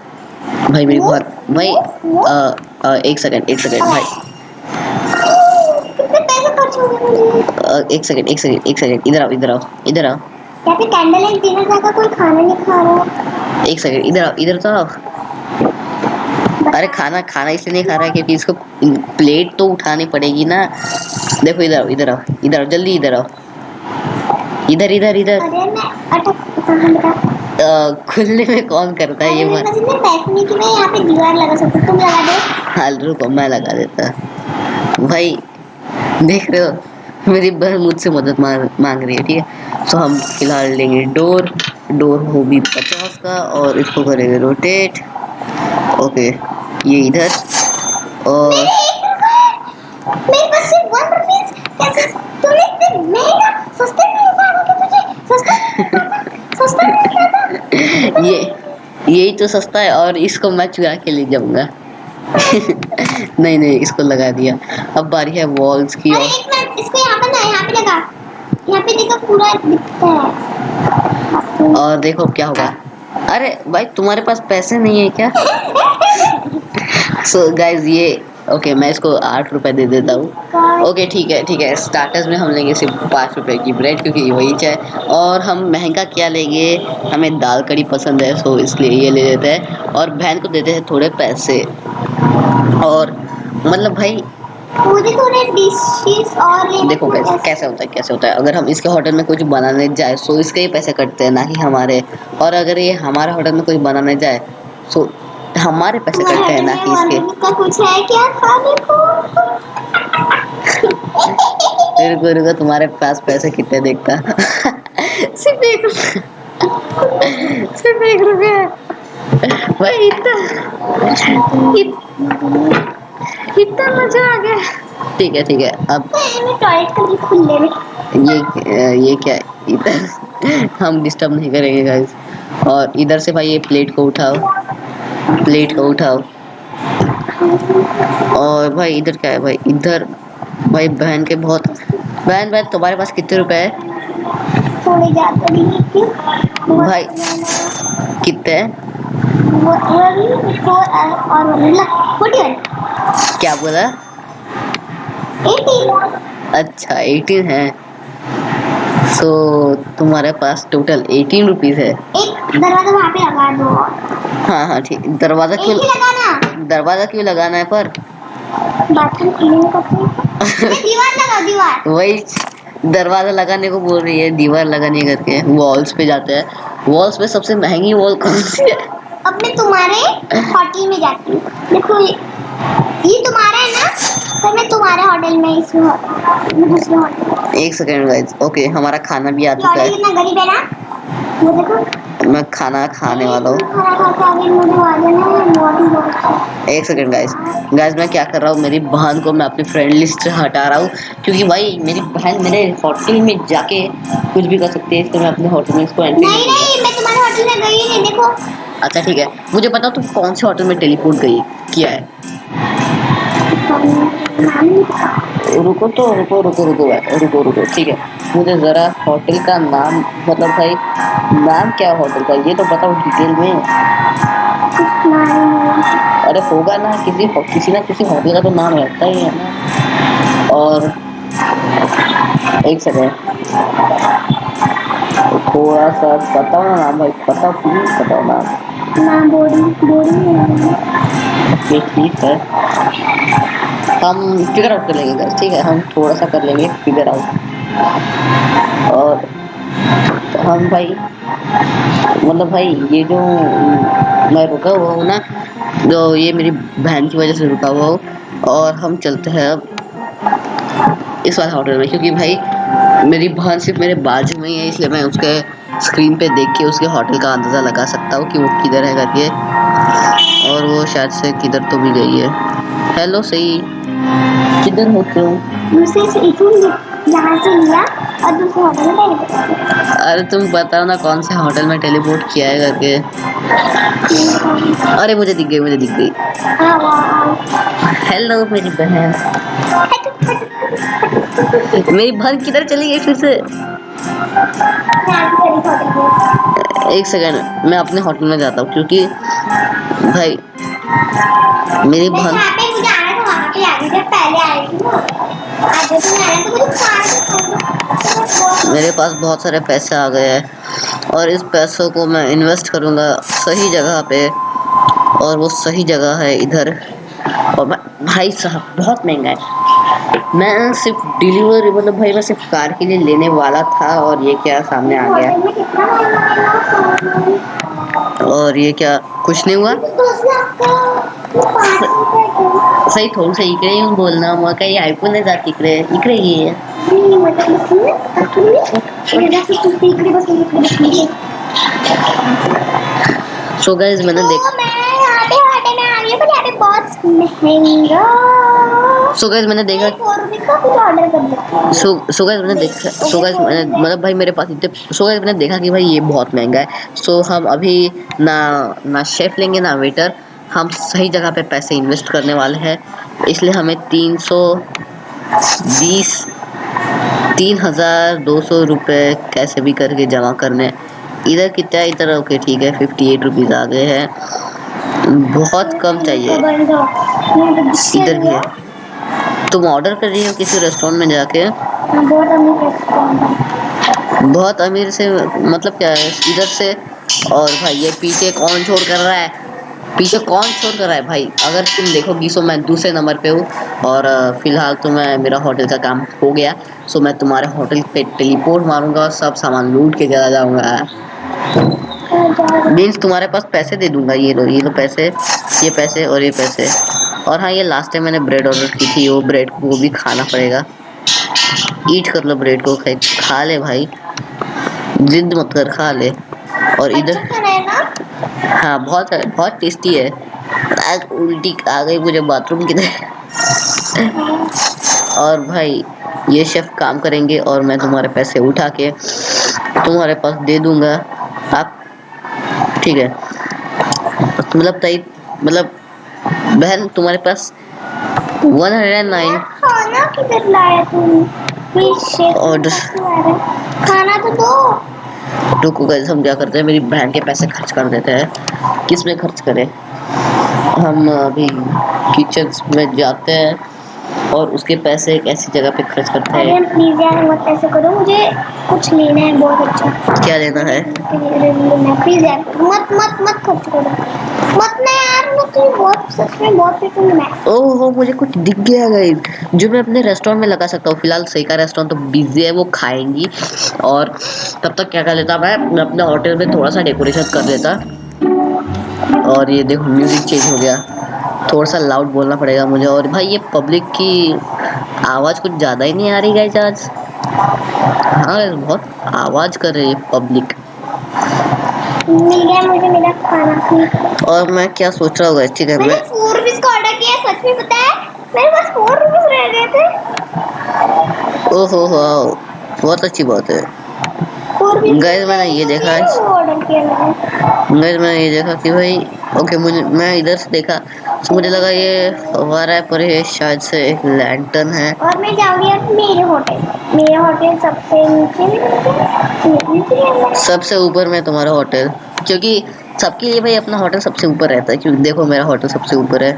भाई मेरी बहुत भाई एक सेकंड भाई। कितने पैसे खर्च हो गए मुझे? एक सेकंड, इधर आओ। यहाँ पे कैंडल लाइट डिनर जाकर कोई खाना नहीं खा रहा। एक सेकंड, इधर तो आओ। अरे खाना खाना इसलिए नहीं खा रहा है क्योंकि इसको प्लेट तो उठानी पड़ेगी ना। देखो इधर आओ जल्दी, इधर आओ। इधर। अरे मैं अटक खुलने में कौन करता है ये मेरे बात? पास इतने पैसे नहीं कि मैं यहाँ पे दीवार लगा सकती, तुम लगा दो। हाल रुको, मैं लगा देता भाई। देख रहे हो, मेरी बहन मुझसे मदद मांग रही है। ठीक है, तो हम फिलहाल लेंगे डोर हो भी 50 का और इसको करेंगे रोटेट। ओके, ये इधर। और मेरे पास सिर्फ 1 रुपीस कैसे? तूने इतने महंगा सस्ते में मिलता है कि तुझे सस्ता मिलता था। ये यही तो सस्ता है, और इसको मैं चुरा के ले जाऊंगा। नहीं, इसको लगा दिया। अब बारी है वॉल्स की। अरे एक मिनट, इसको यहाँ पे ना, यहाँ पे लगा। यहाँ पे देखो पूरा दिखता है। और देखो क्या होगा। अरे भाई, तुम्हारे पास पैसे नहीं है क्या? सो गाइज ये ओके, मैं इसको 8 रुपए दे देता हूँ। ओके ठीक है, स्टार्टर्स में हम लेंगे सिर्फ 5 रुपए की ब्रेड, क्योंकि वही चाय। और हम महंगा क्या लेंगे, हमें दाल कड़ी पसंद है, सो इसलिए ये ले लेते हैं। और बहन को देते हैं थोड़े पैसे। और मतलब भाई मुझे थोड़े डिशेस और लेने देखो कैसे होता है, अगर हम इसके होटल में कुछ बनाने जाए तो इसके ही पैसे कटते हैं, ना कि हमारे। और अगर ये हमारे होटल में कुछ बनाने जाए तो हमारे पैसे कटते हैं, ना कि इसके। का कुछ है क्या खाने को? रुको, तुम्हारे पास पैसे कितने देखता। सिर्फ 1 सिर्फ 1 रुपया भाई, इतना मजा आ गया। ठीक है, अब मैं टॉयलेट कर रही खुले में। ये क्या है? इधर हम डिस्टर्ब नहीं करेंगे गाइस। और इधर से भाई ये प्लेट को उठाओ। और भाई इधर क्या है भाई? इधर भाई बहन के बहुत बहन तुम्हारे पास कितने रुपए है? थोड़े ज्यादा नहीं भाई कितने हैं? क्या बोला? 18। अच्छा 18 है। सो तुम्हारे पास टोटल 18 रुपीज है। एक दरवाजा वहाँ पे लगा दो। हाँ ठीक। दरवाजा क्यों लगाना है पर? बाथरूम क्लीन करते दीवार लगा, दीवार वही दरवाजा लगाने को बोल रही है, दीवार लगाने करके वॉल्स पे जाते हैं। वॉल्स पे सबसे महंगी वॉल कौन सी है? अब मैं तुम्हारे होटल में जाती हूँ। देखो ये तुम्हारा है ना, तो मैं तुम्हारे होटल में दूसरे होटल। एक सेकंड गाइस। ओके, हमारा खाना भी आ चुका है। कितना गरीब है ना, वो देखो मैं खाना खाने वाला हूँ। खाना खा के आगे मुझे आ जाना है, मॉर्निंग बहुत एक सेकंड गाइस, मैं क्या कर रहा हूँ, मेरी बहन को मैं अपनी फ्रेंड लिस्ट से हटा रहा हूँ, क्योंकि भाई मेरी बहन मेरे होटल में जाके कुछ भी कर सकती है, इसलिए मैं अपने होटल में इसको एंट्री नहीं नहीं दूंगा। नहीं, मैं तुम्हारे होटल में गई नहीं, देखो। अच्छा ठीक है, मुझे बताओ तुम कौन से होटल में टेलीपोर्ट गई किया है। नाम नहीं पता। रुको तो रुको रुको रुको भाई, रुको रुको ठीक है, मुझे जरा होटल का नाम, मतलब भाई नाम क्या है होटल का ये तो बताओ डिटेल में। अरे होगा ना, किसी ना किसी होटल का तो नाम रहता ही है ना। और एक सेकंड, थोड़ा सा बताओ ना नाम भाई, बताओ प्लीज बताओ नाम। नाम बोर्डिंग बोर्डिंग। ओके ठीक है, हम फिगर आउट कर लेंगे guys, ठीक है, हम थोड़ा सा कर लेंगे फिगर आउट। और हम भाई, मतलब भाई ये जो मैं रुका हुआ हूँ ना, जो ये मेरी बहन की वजह से रुका हुआ हूँ, और हम चलते हैं अब इस वाले होटल में, क्योंकि भाई मेरी बहन सिर्फ मेरे बाजू में ही है, इसलिए मैं उसके स्क्रीन पे देख के उसके होटल का अंदाज़ा लगा सकता हूँ कि वो किधर है करके, और वो शायद से किधर तो भी गई है। हेलो सही, किधर हो तुम? दूसरे से यहाँ से लिया और दूसरे होटल में डाल दिया। अरे तुम बताओ ना कौन से होटल में टेलीपोर्ट किया है करके। अरे मुझे दिख गई, मुझे दिख गई। हाँ वाह। हेलो मेरी बहन। मेरी बहन किधर चली गई फिर से? एक सेकंड, मैं अपने होटल में जाता हूँ, क्योंकि भाई मेरी बहन, जहाँ पे मुझे आना था वहाँ पे आ गई, जब पहले आई थी ना, आज जब मैं आया तो मुझे मेरे पास बहुत सारे पैसे आ गए हैं, और इस पैसों को मैं इन्वेस्ट करूँगा सही जगह पे, और वो सही जगह है इधर। और भाई साहब बहुत महंगा है, मैं सिर्फ डिलीवरी, मतलब भाई मैं सिर्फ कार के लिए लेने वाला था, और ये क्या सामने आ गया। होटल में कितना और ये क्या, कुछ नहीं हुआ। सही थोड़ा सा इकडे येऊन बोलना, मग काही ऐकू नाही जात, इकडे इकडे ये। सो गाइस मैंने देख सो गाइस मैंने देखा सो गाइस मैंने देखा सो गाइस मैंने, मतलब भाई मेरे पास इतने, सो गाइस मैंने देखा कि भाई ये बहुत महंगा है, सो हम अभी ना शेफ लेंगे ना वेटर, हम सही जगह पे पैसे इन्वेस्ट करने वाले हैं, इसलिए हमें 3,200 रुपये कैसे भी करके जमा करने। इधर कितना है, इधर ओके ठीक है, 58 रुपीज़ आ गए हैं, बहुत कम चाहिए। इधर भी है, तुम ऑर्डर कर रही हो किसी रेस्टोरेंट में जाके? बहुत अमीर से मतलब क्या है इधर से? और भाई ये पीछे कौन छोड़ कर रहा है, पीछे कौन छोड़ कर रहा है भाई? अगर तुम देखोगी सो मैं दूसरे नंबर पे हूँ, और फिलहाल तो मेरा होटल का काम हो गया, सो मैं तुम्हारे होटल पे टेलीपोर्ट मारूंगा और सब सामान लूट के चला जाऊंगा। मीन्स तुम्हारे पास पैसे दे दूंगा, ये लो पैसे, ये पैसे और ये पैसे। और हाँ, ये लास्ट टाइम मैंने ब्रेड ऑर्डर की थी, वो ब्रेड को भी खाना पड़ेगा। ईट कर लो ब्रेड को, खा ले भाई, जिद मत कर, खा ले। और इधर हाँ बहुत बहुत टेस्टी है। आज उल्टी आ गई मुझे बाथरूम की तरह। और भाई ये शेफ काम करेंगे, और मैं तुम्हारे पैसे उठा के तुम्हारे पास दे दूंगा, आप ठीक है? मतलब तई मतलब बहन तुम्हारे पास 109 खाना किधर लाया तुम? ऑर्डर। खाना तो दो। रुको गाइस, हम क्या करते हैं, मेरी बहन के पैसे खर्च कर देते हैं। किस में खर्च करें? हम अभी किचन में जाते हैं और उसके पैसे एक ऐसी जगह पे खर्च करते हैं। अरे प्लीज यार मत ऐसे करो, मुझे कुछ लेना है बहुत अच्छा। क्या लेना है? प्लीज यार मत मत मत खर्च करो, मत ना यार, मुझे बहुत सच में बहुत पसंद है। ओहो मुझे कुछ दिख गया गाइस, जो मैं अपने रेस्टोरेंट में लगा सकता हूँ। फिलहाल सही का रेस्टोरेंट तो बिजी है, वो खाएंगी, और तब तक क्या कर लेता मैं अपने होटल में थोड़ा सा डेकोरेशन कर लेता। और ये देखो म्यूजिक चेंज हो गया, थोड़ा सा लाउड बोलना पड़ेगा मुझे। और भाई ये पब्लिक की आवाज़ कुछ ज़्यादा ही नहीं आ रही गाइस आज। हाँ बहुत आवाज़ कर रही है पब्लिक। मिल गया मुझे मेरा खाना भी। और मैं क्या सोच रहा हूँ चिकन मैंने में 4 रुपीस का ऑर्डर किया, सच में पता है मेरे पास 4 रुपीस रह गए थे। ओहो वाओ, बहुत अच्छी बात है। 4 रुपीस गाइस मैंने ये देखा है, वो ऑर्डर किया मैंने। गाइस मैंने ये देखा कि भाई ओके, मुझे मैं इधर से देखा तो मुझे लगा ये फव्वारा है, पर ये शायद से एक लैंटर्न है। और मैं जाऊंगी अब मेरे होटल सबसे नीचे में। सबसे ऊपर में तुम्हारा होटल, क्योंकि सबके लिए भाई अपना होटल सबसे ऊपर रहता है। क्योंकि देखो मेरा होटल सबसे ऊपर है,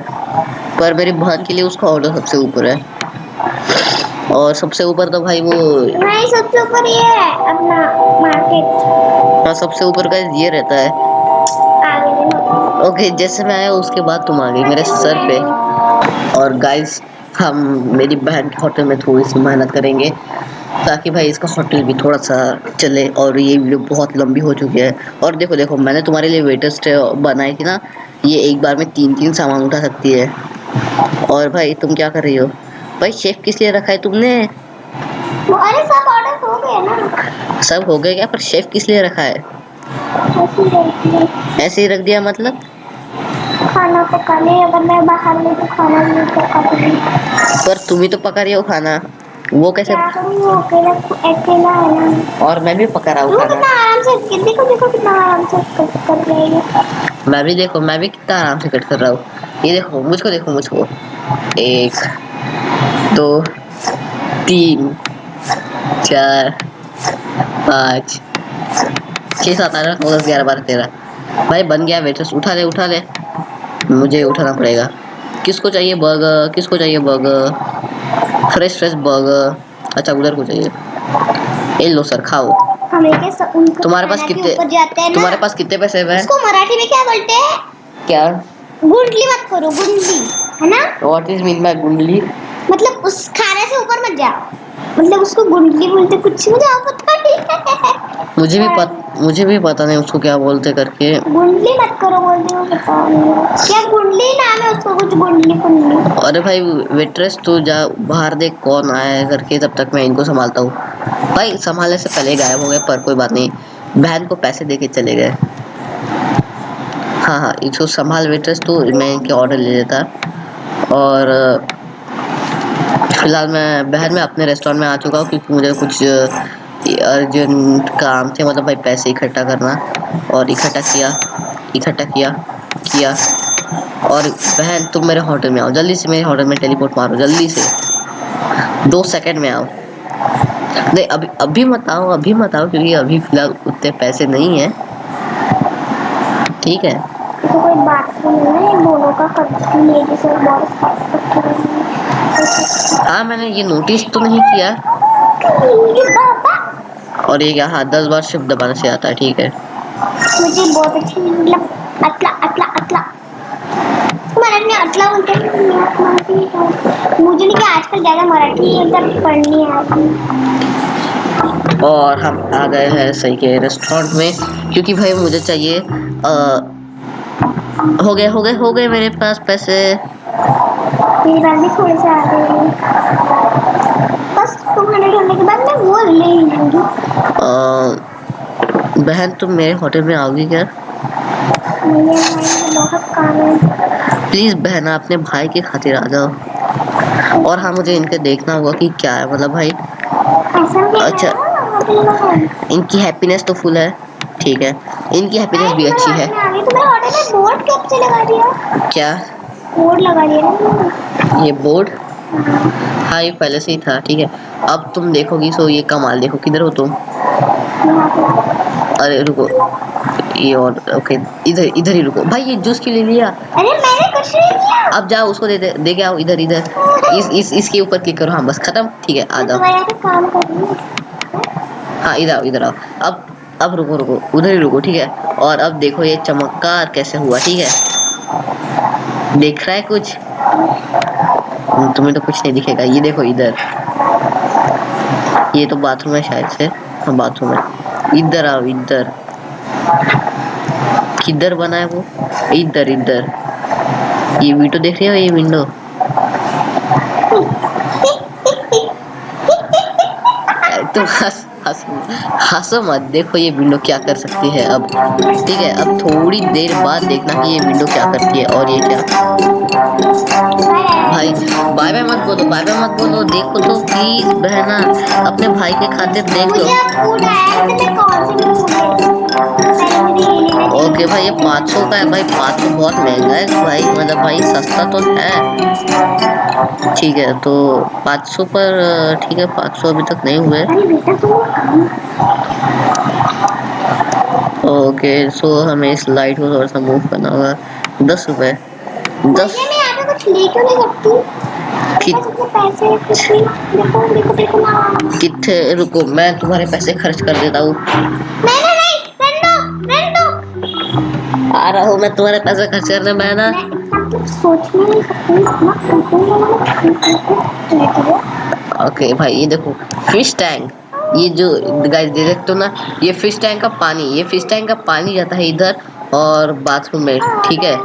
पर मेरी बहन के लिए उसका होटल सबसे ऊपर है। और सबसे ऊपर तो भाई वो, नहीं सबसे ऊपर ये है अपना मार्केट। हाँ सबसे ऊपर का ये रहता है। आगे देखो। ओके, जैसे मैं आया उसके बाद तुम आ गई मेरे सर पे। और गाइस हम मेरी बहन के होटल में थोड़ी सी मेहनत करेंगे ताकि भाई इसका होटल भी थोड़ा सा चले। और ये वीडियो बहुत लंबी हो चुकी है। और देखो देखो मैंने तुम्हारे लिए वेटर्स ट्रे बनाई थी ना, ये एक बार में 3-3 सामान उठा सकती है। और भाई तुम क्या कर रही हो? भाई शेफ किस लिए रखा है तुमने? अरे सब ऑर्डर हो गए ना। सब हो गए क्या? पर शेफ किस लिए रखा है? ऐसे ही रहती है। ऐसे ही रख दिया मतलब? खाना पकाने, अगर मैं बाहर में तो खाना नहीं पकाती। पर तुम ही तो पका रही हो खाना, वो कैसे? क्या करूँ, वो अकेला अकेला है ना। और मैं भी पका रहा हूँ तू खाना। कितना आराम से, देखो देखो कितना आराम से कर रही है। मैं भी देखो, मैं भी कितना आराम से कट कर रहा हूँ। ये देखो मुझको, देखो मुझको। 1 2 3 4 5 6 7 8 9 10 11 12 13। भाई बन गया वेटर्स, उठा ले उठा ले। मुझे उठाना पड़ेगा। किसको चाहिए बर्गर? किसको चाहिए बर्गर? Fresh fresh burger. अच्छा उधर को चाहिए। ये लो सर खाओ। हमें क्या उनको तुम्हारे पास खाना के कितने, ऊपर जाते हैं ना। तुम्हारे पास कितने पैसे हैं? उसको मराठी में क्या बोलते हैं? क्या? गुंडली मत करो, गुंडली है ना। व्हाट इज मीन बाय गुंडली? मतलब उस खाने से ऊपर मत जाओ, मतलब उसको गुंडली बोलते, कुछ मुझे आप पता नहीं। मुझे भी पता नहीं उसको क्या बोलते करके। गुंडली मत करो बोलते हो, पता नहीं क्या गुंडली नाम है उसको, कुछ गुंडली गुंडली। अरे भाई वेट्रेस तू जा बाहर देख कौन आया है करके, तब तक मैं इनको संभालता हूँ। भाई संभालने से पहले गायब हो गए, पर कोई बात नहीं, बहन को पैसे देके चले गए। हाँ हाँ इसको संभाल वेट्रेस, तो मैं इनके ऑर्डर ले लेता। और फिलहाल मैं अपने रेस्टोरेंट में आ चुका हूँ क्योंकि मुझे कुछ अर्जेंट काम थे, मतलब भाई पैसे इकट्ठा करना। और इकट्ठा किया। और बहन तुम मेरे होटल में आओ जल्दी से, मेरे होटल में टेलीपोर्ट मारो जल्दी से, 2 सेकंड में आओ। नहीं अभी मत आओ, अभी मत आओ क्योंकि अभी फिलहाल उतने पैसे नहीं है, ठीक है। तो कोई बात नहीं है, दोनों का कभी मेरे से बहुत। हाँ मैंने ये नोटिस तो नहीं किया। और ये क्या, हाँ 10 बार शिफ्ट दबाने से आता है, ठीक है। मुझे बहुत अच्छी मतलब अतला अतला अतला मराठी में अतला बोलते हैं। मुझे नहीं कि आजकल ज़्यादा मराठी मतलब पढ़नी है। और हम आ गए हैं सही के रेस्टोरेंट में क्योंकि भाई मुझे चाहिए हो गए मेरे पास पैसे। मेरी बात भी थोड़े से आ गए, बस 200 होने के बाद मैं वो ले लूँगी। बहन तुम मेरे होटल में आओगी क्या? मेरे भाई बहुत काम है। प्लीज बहन अपने भाई की खातिर आ जाओ। और हाँ मुझे इनके देखना होगा कि क्या है, मतलब भाई अच्छा इनकी हैप्पीनेस तो फुल है, ठीक है, इनकी हैप्पीनेस भी अच्छी है। तुम्हारे ऑर्डर में बोर्ड कब से लगा दिया? क्या बोर्ड लगा दिया ना ये बोर्ड? हाँ ये पहले से ही था, ठीक है। अब तुम देखोगी सो ये कमाल देखो, किधर हो तुम? अरे रुको, ये और ओके, इधर इधर ही रुको। भाई ये जूस क्यों ले लिया? अरे मैंने कुछ नहीं किया। अब जाओ उसको दे के आओ, इधर इसके ऊपर क्लिक करो। हाँ बस खत्म, ठीक है आ जाओ। काम कर रही हूँ। हाँ इधर आओ। अब रुको उधर ही रुको, ठीक है। और अब देखो ये चमत्कार कैसे हुआ, ठीक है। देख रहा है कुछ? तुम्हें तो कुछ नहीं दिखेगा, ये देखो इधर, ये तो बाथरूम है शायद से। हाँ बाथरूम है, इधर आओ इधर। किधर बना है वो? इधर ये विंडो देख रहे हो, ये विंडो? तुम हंसो मत, देखो ये विंडो क्या कर सकती है अब। ठीक है, अब थोड़ी देर बाद देखना कि ये विंडो क्या करती है। और ये क्या भाई, बाय बाय मत बोलो, बाय बाय मत बोलो, देखो तो प्लीज बहना, अपने भाई के खातिर देख लो। मुझे अब फूड आया है तो मैं कौन सी फूड पहले मुझे ये लेना चाहिए। ओके भाई, ये 500 का है भाई, 500 बहुत महंगा है भाई, मतलब भाई सस्ता तो है। ठीक है तो 500 पर ठीक है, 500 अभी तक नहीं हुए। अरे बेटा तुम ओके सो हमें इस लाइट को थोड़ा सा मूव करना होगा। 10 रुपए, 10 भैया मैं यहाँ पे कुछ ले क्यों नहीं सकती? मेरे कि, पास इतने पैसे हैं कुछ भी। देखो देखो देखो ना। कितने, रुको मैं तुम्हारे पैसे खर्च कर देता हूँ। नहीं नहीं नहीं, रहने दो। आ रहा हूँ मैं तुम्हारे पैसे खर्च करने में ना। मैं इतना कुछ सोच नहीं सकती, इतना कंट्रोल। ओके भाई ये देखो फिश टैंक, ये जो गाइस देख हो ना, ये फिश टैंक का पानी, ये फिश टैंक का पानी जाता है इधर और बाथरूम में। ठीक है,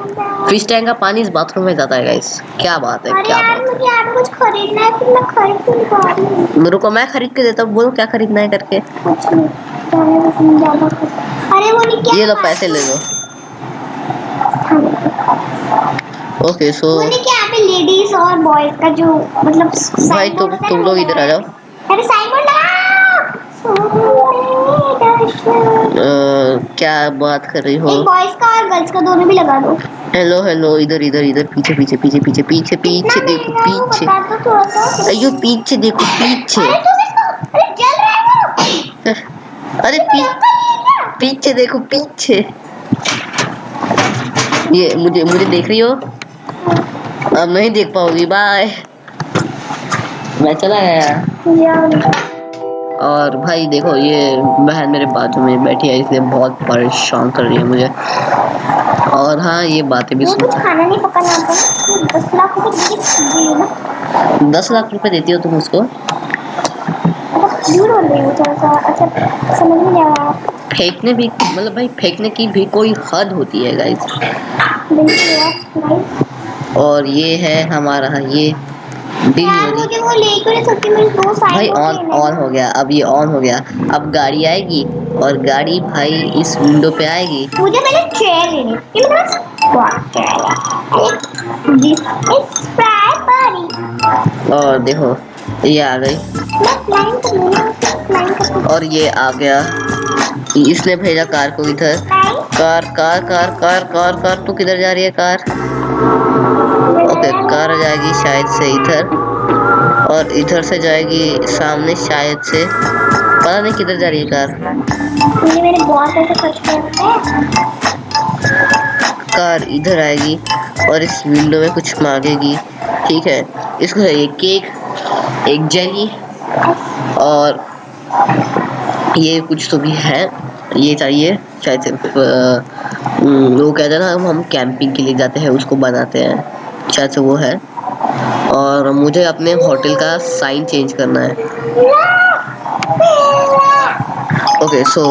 फिश टैंक का पानी इस बाथरूम में जाता है गाइस। क्या बात है, अरे क्या यार बात मुझे यहाँ पे कुछ खरीदना है, फिर मैं खरीद क्यों नहीं पा रही हूँ? है। रुको मैं खरीद के देता हूँ, बोलो क्या खरीदना है करके। कुछ नहीं, जाने दो तुम ज्यादा कुछ। अरे वो नहीं क्या ये लो पैसे ले लो। ओके सो वो नहीं क्या यहाँ पे लेडीज और बॉयज का जो मतलब भाई साइन बोर्ड होता है ना, वो तुम लोग इधर आ लगाया जाओ। है। अरे साइन बोर्ड लगा। क्या बात कर रही हो। एक बॉयज का और गर्ल्स का दोनों भी लगा दो। हेलो हेलो, इधर इधर इधर, पीछे पीछे पीछे पीछे पीछे कितना पीछे देखो महंगा है वो पीछे। बता दो थोड़ा सा। अयो पीछे देखो पीछे। अरे तुम इसको, अरे जल रहा है वो। अरे ये कोई अंकल ही है क्या? पीछे देखो पीछे। ये मुझे मुझे देख रही हो, अब नहीं देख पाओगी, बाय। मैं चला गया। यार और भाई देखो ये बहन मेरे बाजू में बैठी है, इसलिए बहुत परेशान कर रही है मुझे। और हाँ ये बातें भी वो कुछ सुनता खाना नहीं पकाना आता है, 10 लाख रुपए दे ना। 10 लाख रुपए देती हो तुम उसको। झूठ बोल रही हूँ थोड़ा सा। अच्छा समझ में नहीं आ रहा। फेंकने भी मतलब भाई, फेंकने की भी कोई हद होती है गाइस। बिल्कुल यार भाई। और ये है हमारा ये यार डिलीवरी। मुझे वो ले क्यों नहीं सकती, मेरे दो साइन भाई बोर्ड ऑन लेने हैं ऑन ना। हो गया, अब ये ऑन हो गया। अब गाड़ी आएगी और गाड़ी भाई इस विंडो पे आएगी। मुझे पहले चेयर लेनी है, ये मेरे पास बहुत चेयर है। एक दिस इज फ्राई बॉडी। और देखो ये आ गई मैं फ्लाइंग कर लूँ ना, फ्लाइंग कर और ये आ गया। इसने भेजा कार को इधर। Flying. Car car car car car car, तू किधर जा रही है कार। ओके कार जाएगी शायद से इधर, और इधर से जाएगी सामने शायद से, पता नहीं किधर जा रही है कार। मुझे मेरे बहुत पैसे खर्च करते हैं। कार इधर आएगी और इस विंडो में कुछ मांगेगी। ठीक है, इसको चाहिए केक, एक जेली, और ये कुछ तो भी है, ये चाहिए शायद से। वो कहते हैं ना हम कैंपिंग के लिए जाते हैं उसको बनाते हैं, शायद से वो है। और मुझे अपने होटल का साइन चेंज करना है। ओके सो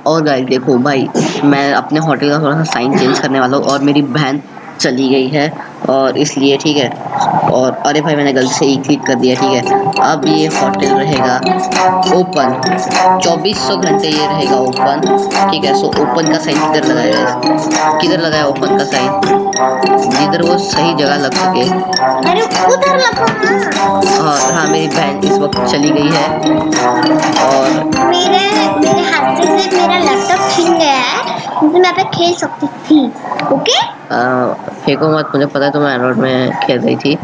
और गाइस देखो भाई, मैं अपने होटल का थोड़ा सा साइन चेंज करने वाला हूँ और मेरी बहन चली गई है और इसलिए ठीक है। और अरे भाई मैंने गलती से ही क्लिक कर दिया। ठीक है, अब ये होटल रहेगा ओपन, 2400 घंटे ये रहेगा ओपन। ठीक है, सो ओपन का साइन किधर लगाया है, किधर लगाया ओपन का साइन, जिधर वो सही जगह लग सके। अरे उधर लगाओ ना। और हाँ मेरी बहन इस वक्त चली गई है और मेरे मेरे हाथ से मेरा लैपटॉप छीन गया है, तो मैं पे खेल सकती थी। ओके फेंको मत, मुझे पता है तुम एंड्रॉइड में खेल रही थी।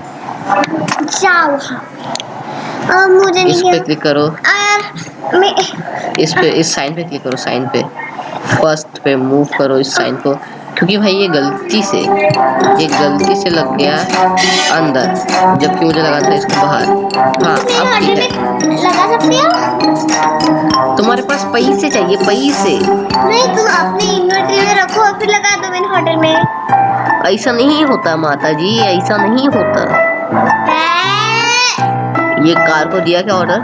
जाओ हाँ। अब मुझे इस नहीं पे क्लिक करो, मैं इस पे इस साइन पे क्लिक करो, साइन पे फर्स्ट पे मूव करो इस साइन को, क्योंकि भाई ये गलती से लग गया अंदर, जबकि मुझे लगा था इसको बाहर। हाँ मेरे अब ठीक ऑर्डर है। में लगा सकते हो। तुम्हारे पास पैसे चाहिए, पैसे। नहीं तुम अपने इन्वेंटरी में रखो और फिर लगा दो मेरे होटल में। ऐसा नहीं होता माता जी, ऐसा नहीं होता। ये कार को दिया क्या ऑर्डर।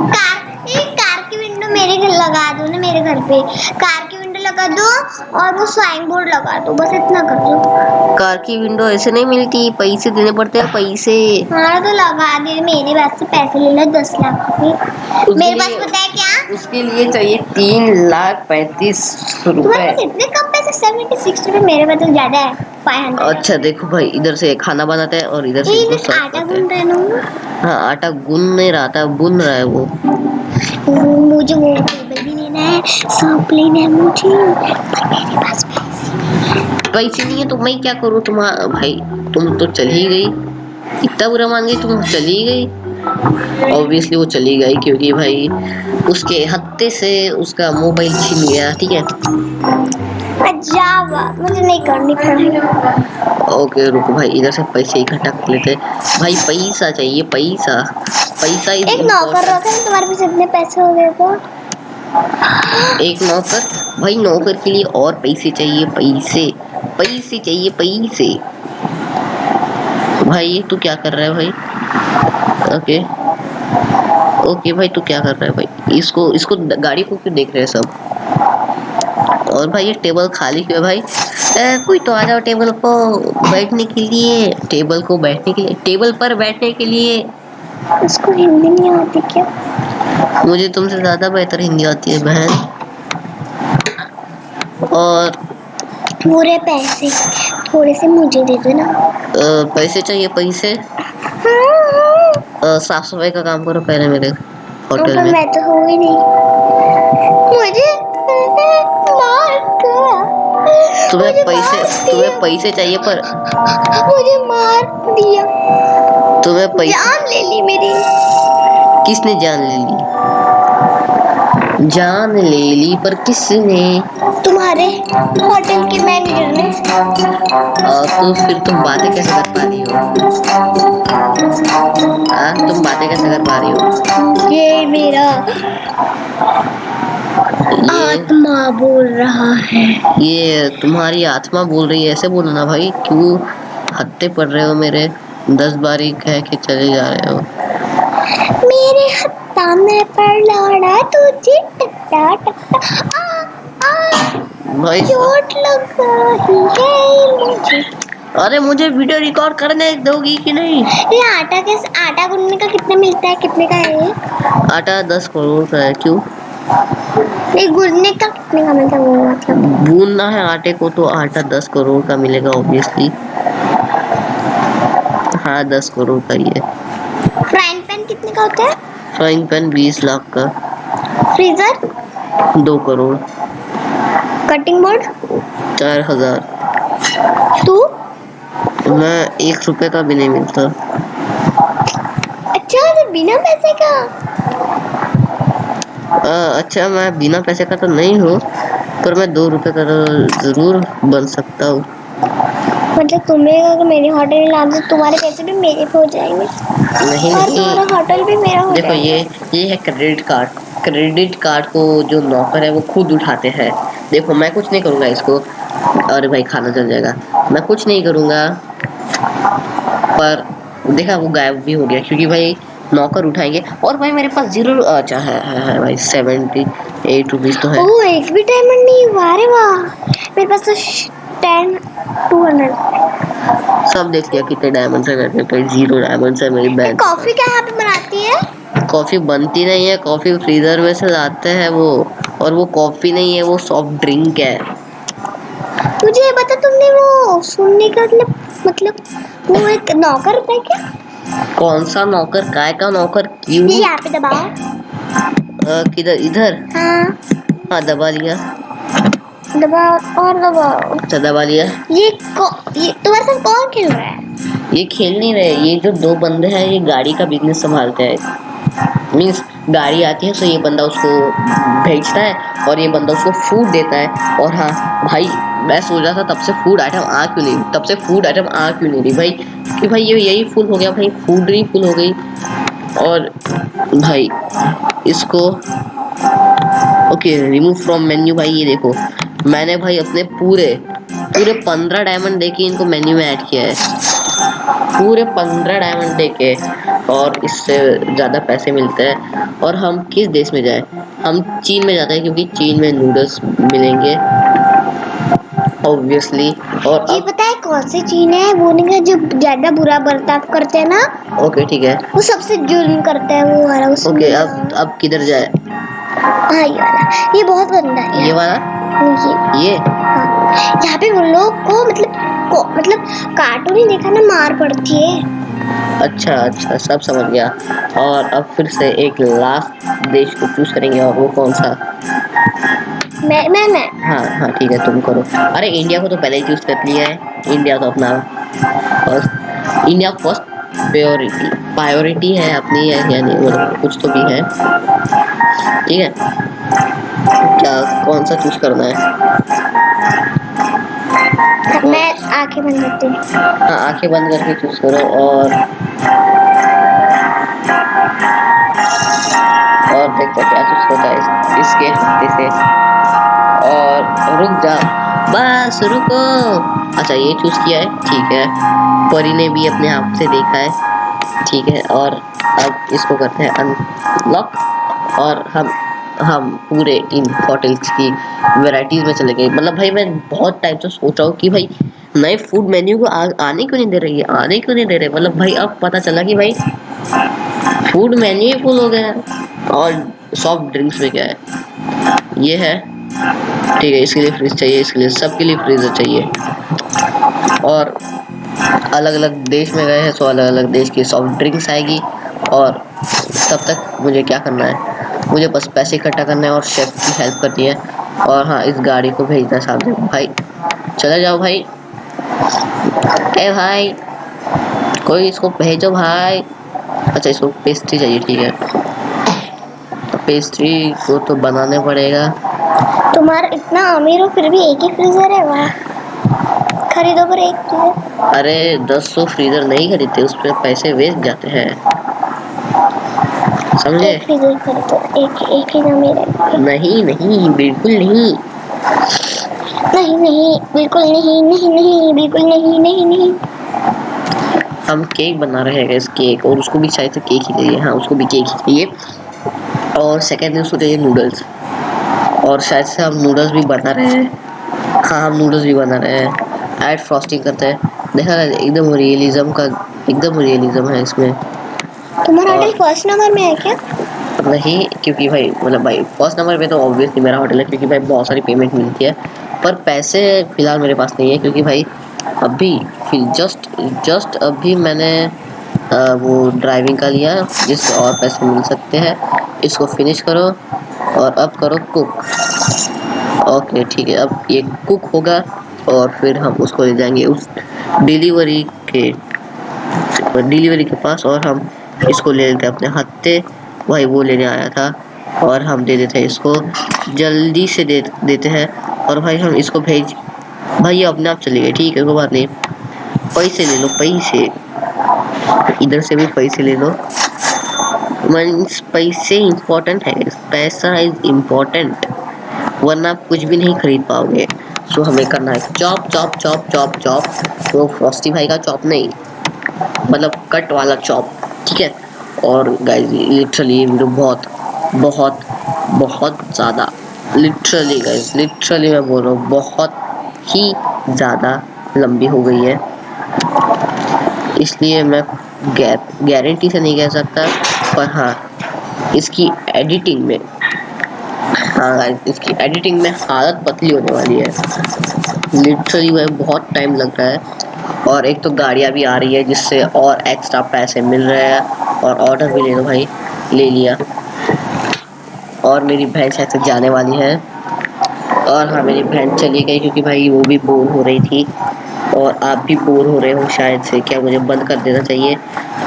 कार की विंडो मेरे घर लगा दो ना, मेरे घर पे कार की विंडो लगा कर दो और वो साइन बोर्ड लगा दो, बस इतना कर दो। कार की विंडो ऐसे नहीं मिलती, पैसे देने पड़ते हैं, पैसे। हाँ तो लगा दे, मेरे पास से पैसे ले लो 10 लाख रुपए। उसके मेरे पास लिए पता है क्या, उसके लिए चाहिए 3,35,000 तुम्हारे रुपए। पास इतने कम पैसे 76 रुपए, मेरे पास तो ज्यादा है 500। अच्छा देखो भाई, इधर से खाना बनाते हैं और इधर से इसको ये सर्व आटा करते गूंद हैं। रहे ना। हाँ, आटा गूंद नहीं रहा था, बुन रहा है वो। मुझे वो टेबल भी लेना है, सब लेना है मुझे, पर मेरे पास पैसे नहीं है तो मैं क्या करूँ? भाई तुम तो चल ही गई, इतना बुरा मान गई, तुम चली ही गई। ऑब्वियसली वो चली गई क्योंकि भाई उसके हत्ते से उसका मोबाइल छीन गया, ठीक है। जावा, मुझे नहीं करनी पड़ेगी। ओके रुको भाई, इधर से पैसे इकट्ठा कर लेते हैं। भाई पैसा चाहिए, पैसा, पैसा इज एक नौकर इम्पोर्टेंट। रखा है, तुम्हारे पास इतने पैसे हो गए तो। एक नौकर? भाई नौकर के लिए और पैसे चाहिए, पैसे, पैसे चाहिए, पैसे। भाई तू क्या कर रहा है भाई? ओके ओके भाई, तू क्या कर रहा है भाई? इसको इसको गाड़ी को क्यों देख रहे हैं सब? और भाई ये टेबल खाली क्यों है भाई? कोई तो आ जाओ टेबल को बैठने के लिए, टेबल को बैठने के लिए, टेबल पर बैठने के लिए। इसको हिंदी नहीं आती क्या? मुझे तुमसे ज्यादा बेहतर हिंदी आती है बहन। और पूरे पैसे थोड़े से मुझे दे देना। पैसे चाहिए, पैसे। साफ सफाई का काम करो पहले मेरे होटल पर में। मैं तो हो ही नहीं, मुझे मार दिया। तुम्हें पैसे चाहिए पर मुझे मार दिया, तुम्हें पैसे। जान ले ली मेरी। किसने जान ले ली? जान ले ली पर किसने? तुम्हारे होटल के मैनेजर ने। तो फिर तुम बातें कैसे कर पा रही हो? तुम बातें कैसे कर पा रही हो? ये मेरा ये आत्मा बोल रहा है। ये तुम्हारी आत्मा बोल रही है, ऐसे बोलो ना भाई, क्यों हत्ते पड़ रहे हो मेरे? 10 बारी कह के चले जा रहे हो। मेरे हत्ता में पर लड़ा तुझे टकटा टकटा भाई चोट लग रही है मुझे। अरे मुझे वीडियो रिकॉर्ड करने दोगी कि नहीं? ये आटा गूंदने का कितने मिलता है, कितने का है ये? आटा 10 करोड़ का है। क्यों? ये गूंदने का कितने का मिलता है वो मतलब? गूंदना है आटे को तो आटा 10 करोड़ का मिलेगा ऑब्वियसली। हाँ 10 करोड़ का ही है। फ्राइंग पैन कितने का होता है? फ्राइंग पैन 20 लाख का। फ्रीजर? 2 करोड़। Cutting board? 4,000। तू? मैं 1 रुपए का भी नहीं मिलता। अच्छा तो बिना पैसे का? अच्छा मैं बिना पैसे का तो नहीं हूँ, पर मैं 2 रुपए का तो जरूर बन सकता हूँ। मतलब तुम्हें अगर मेरे होटल में ला दो, तुम्हारे पैसे भी मेरे पे हो जाएंगे नहीं और नहीं, तुम्हारा होटल भी मेरा हो देखो जाएगा। ये है क्रेडिट कार्ड। क्रेडिट कार्ड को जो नौकर है वो खुद उठाते हैं। देखो मैं कुछ नहीं करूँगा इसको। अरे भाई खाना जल जाएगा। मैं कुछ नहीं करूँगा, पर देखा वो गायब भी हो गया क्योंकि भाई नौकर उठाएंगे। और भाई मेरे पास 0, अच्छा है भाई 78 रुपीज तो है। ओह एक भी डायमंड नहीं हुआ, अरे वाह। मेरे पास तो 10 200। सब देख लिया कितने डायमंड है मेरे पे, 0 डायमंड है मेरी बैंक। कॉफी क्या यहाँ पे बनाती है? कॉफी बनती नहीं है, कॉफी फ्रीजर में से लाते हैं वो। और वो कॉफी नहीं है, वो सॉफ्ट ड्रिंक है। मुझे ये बता, तुमने वो सुनने का मतलब वो एक नौकर होता है क्या? कौन सा नौकर? काय का नौकर? क्यों? ये यहाँ पे दबाओ। किधर? इधर? हाँ हाँ दबा लिया। दबाओ और दबाओ। अच्छा दबा लिया। ये तुम्हारे साथ कौन खेल रहा है? ये खेल नहीं रहे, ये जो 2 बंदे हैं ये गाड़ी का बिजनेस संभालते हैं। मीन्स गाड़ी आती है तो ये बंदा उसको भेजता है और ये बंदा उसको फूड देता है। और हाँ भाई मैं सोच रहा था तब से फूड आइटम आ क्यों नहीं रही भाई, कि भाई ये यही फुल हो गया भाई, फूड ही फुल हो गई। और भाई इसको ओके रिमूव फ्रॉम मेन्यू। भाई ये देखो मैंने भाई अपने पूरे 15 डायमंड देके इनको मेन्यू में ऐड किया है, पूरे 15 डायमंड देके। और इससे ज़्यादा पैसे मिलते हैं। और हम किस देश में जाएं? हम चीन में जाते हैं क्योंकि चीन में नूडल्स मिलेंगे ऑब्वियसली। और ये अब पता है कौन सी चीन है? वो नहीं है जो ज्यादा बुरा बर्ताव करते हैं ना, ओके ठीक है। वो सबसे जुल्म करता है वो वाला उसमें। ओके अब किधर जाए? हाँ ये वाला, ये बहुत गंदा है ये यार। वाला ये हाँ, यहाँ पे उन लोग को मतलब कार्टून ही देखा ना, मार पड़ती है। अच्छा अच्छा सब समझ गया। और अब फिर से एक लास्ट देश को चूज करेंगे, और वो कौन सा? मैं हाँ हाँ ठीक है तुम करो। अरे इंडिया को तो पहले ही चूज कर लिया है, इंडिया तो अपना first, India first priority priority है अपनी है या नहीं, मतलब कुछ तो भी है। ठीक है, क्या कौन सा चूज करना है? मैं आंखें बंद करती हूँ। हाँ आंखें बंद करके चूज करो। और देखते हैं क्या चूज होता है इसके हाथे से। और रुक जा, बस रुको। अच्छा ये चूज किया है, ठीक है। परी ने भी अपने आप से देखा है, ठीक है। और अब इसको करते हैं अनलॉक, और हम पूरे इन होटल्स की वैरायटीज में चले गए। मतलब भाई मैं बहुत टाइम से सोच रहा हूँ कि भाई नए फूड मेन्यू को आने क्यों नहीं दे रही है, आने क्यों नहीं दे रहे। मतलब भाई अब पता चला कि भाई फूड मेन्यू ही फुल हो गया है। और सॉफ्ट ड्रिंक्स में क्या है, ये है, ठीक है। इसके लिए फ्रिज चाहिए, इसके लिए सबके लिए फ्रीजर चाहिए। और अलग अलग देश में गए हैं तो अलग अलग देश की सॉफ्ट ड्रिंक्स आएगी। और तब तक मुझे क्या करना है, मुझे बस पैसे इकट्ठा करना है और शेफ की हेल्प करनी है। और हाँ इस गाड़ी को भेजना है सामने। भाई चले जाओ भाई, ए भाई कोई इसको भेजो भाई। अच्छा इसको पेस्ट्री चाहिए, ठीक है। पेस्ट्री को तो बनाने पड़ेगा। तुम्हारा इतना अमीर हो फिर भी एक ही फ्रीजर है, वाह। खरीदो पर एक फ्रीजर। अरे 10 फ्रीजर नहीं खरीदते, उस पर पैसे वेस्ट जाते हैं, समझे? एक फ्रीजर खरीदो, एक ही ना मेरे। नहीं नहीं बिल्कुल नहीं। नहीं नहीं बिल्कुल नहीं, नहीं नहीं बिल्कुल नहीं, नहीं नहीं। हम केक बना रहे हैं इस केक, और उसको भी शायद से केक ही चाहिए। हाँ उसको भी केक ही चाहिए। और सेकेंड उसको चाहिए नूडल्स, और शायद से हम नूडल्स भी बना रहे हैं। हाँ हम नूडल्स भी बना रहे हैं, ऐड फ्रॉस्टिंग करते हैं। देखा ना एकदम रियलिज्म का, एकदम रियलिज्म है इसमें। तुम्हारा और होटल फर्स्ट नंबर में है क्या? नहीं, क्योंकि भाई मतलब भाई फर्स्ट नंबर पे तो ऑब्वियसली मेरा होटल है, क्योंकि भाई बहुत सारी पेमेंट मिलती है। पर पैसे फिलहाल मेरे पास नहीं है, क्योंकि भाई अभी फिर जस्ट अभी मैंने वो ड्राइविंग का लिया, जिससे और पैसे मिल सकते हैं। इसको फिनिश करो और अब करो कुक। ओके ठीक है, अब ये कुक होगा और फिर हम उसको ले जाएंगे उस डिलीवरी के डिलीवरी के पास, और हम इसको ले लेते अपने हत्ते। भाई वो लेने आया था, और हम दे देते हैं इसको, जल्दी से देते हैं। और भाई हम इसको भेज, भाई ये अपने आप चले गए, ठीक है कोई बात नहीं। पैसे ले लो पैसे, इधर से भी पैसे ले लो। मीन्स पैसे इम्पोर्टेंट है, पैसा इज इम्पोर्टेंट, वरना आप कुछ भी नहीं खरीद पाओगे। सो हमें करना है chop chop chop chop chop. तो फ्रॉस्टी भाई का चॉप नहीं, मतलब कट वाला चॉप, ठीक है। और गाइस लिटरली ये वीडियो बहुत बहुत बहुत ज़्यादा, लिटरली गाइस लिटरली मैं बोल रहा हूँ बहुत ही ज़्यादा लंबी हो गई है, इसलिए मैं गारंटी से नहीं कह सकता। पर हाँ इसकी एडिटिंग में, हाँ गाइस इसकी एडिटिंग में हालत पतली होने वाली है, लिटरली में बहुत टाइम लग रहा है। और एक तो गाड़ियाँ भी आ रही है जिससे और एक्स्ट्रा पैसे मिल रहे हैं। और ऑर्डर भी ले लो भाई, ले लिया। और मेरी बहन शायद से जाने वाली है, और हाँ मेरी बहन चली गई क्योंकि भाई वो भी बोर हो रही थी। और आप भी बोर हो रहे हो शायद से, क्या मुझे बंद कर देना चाहिए?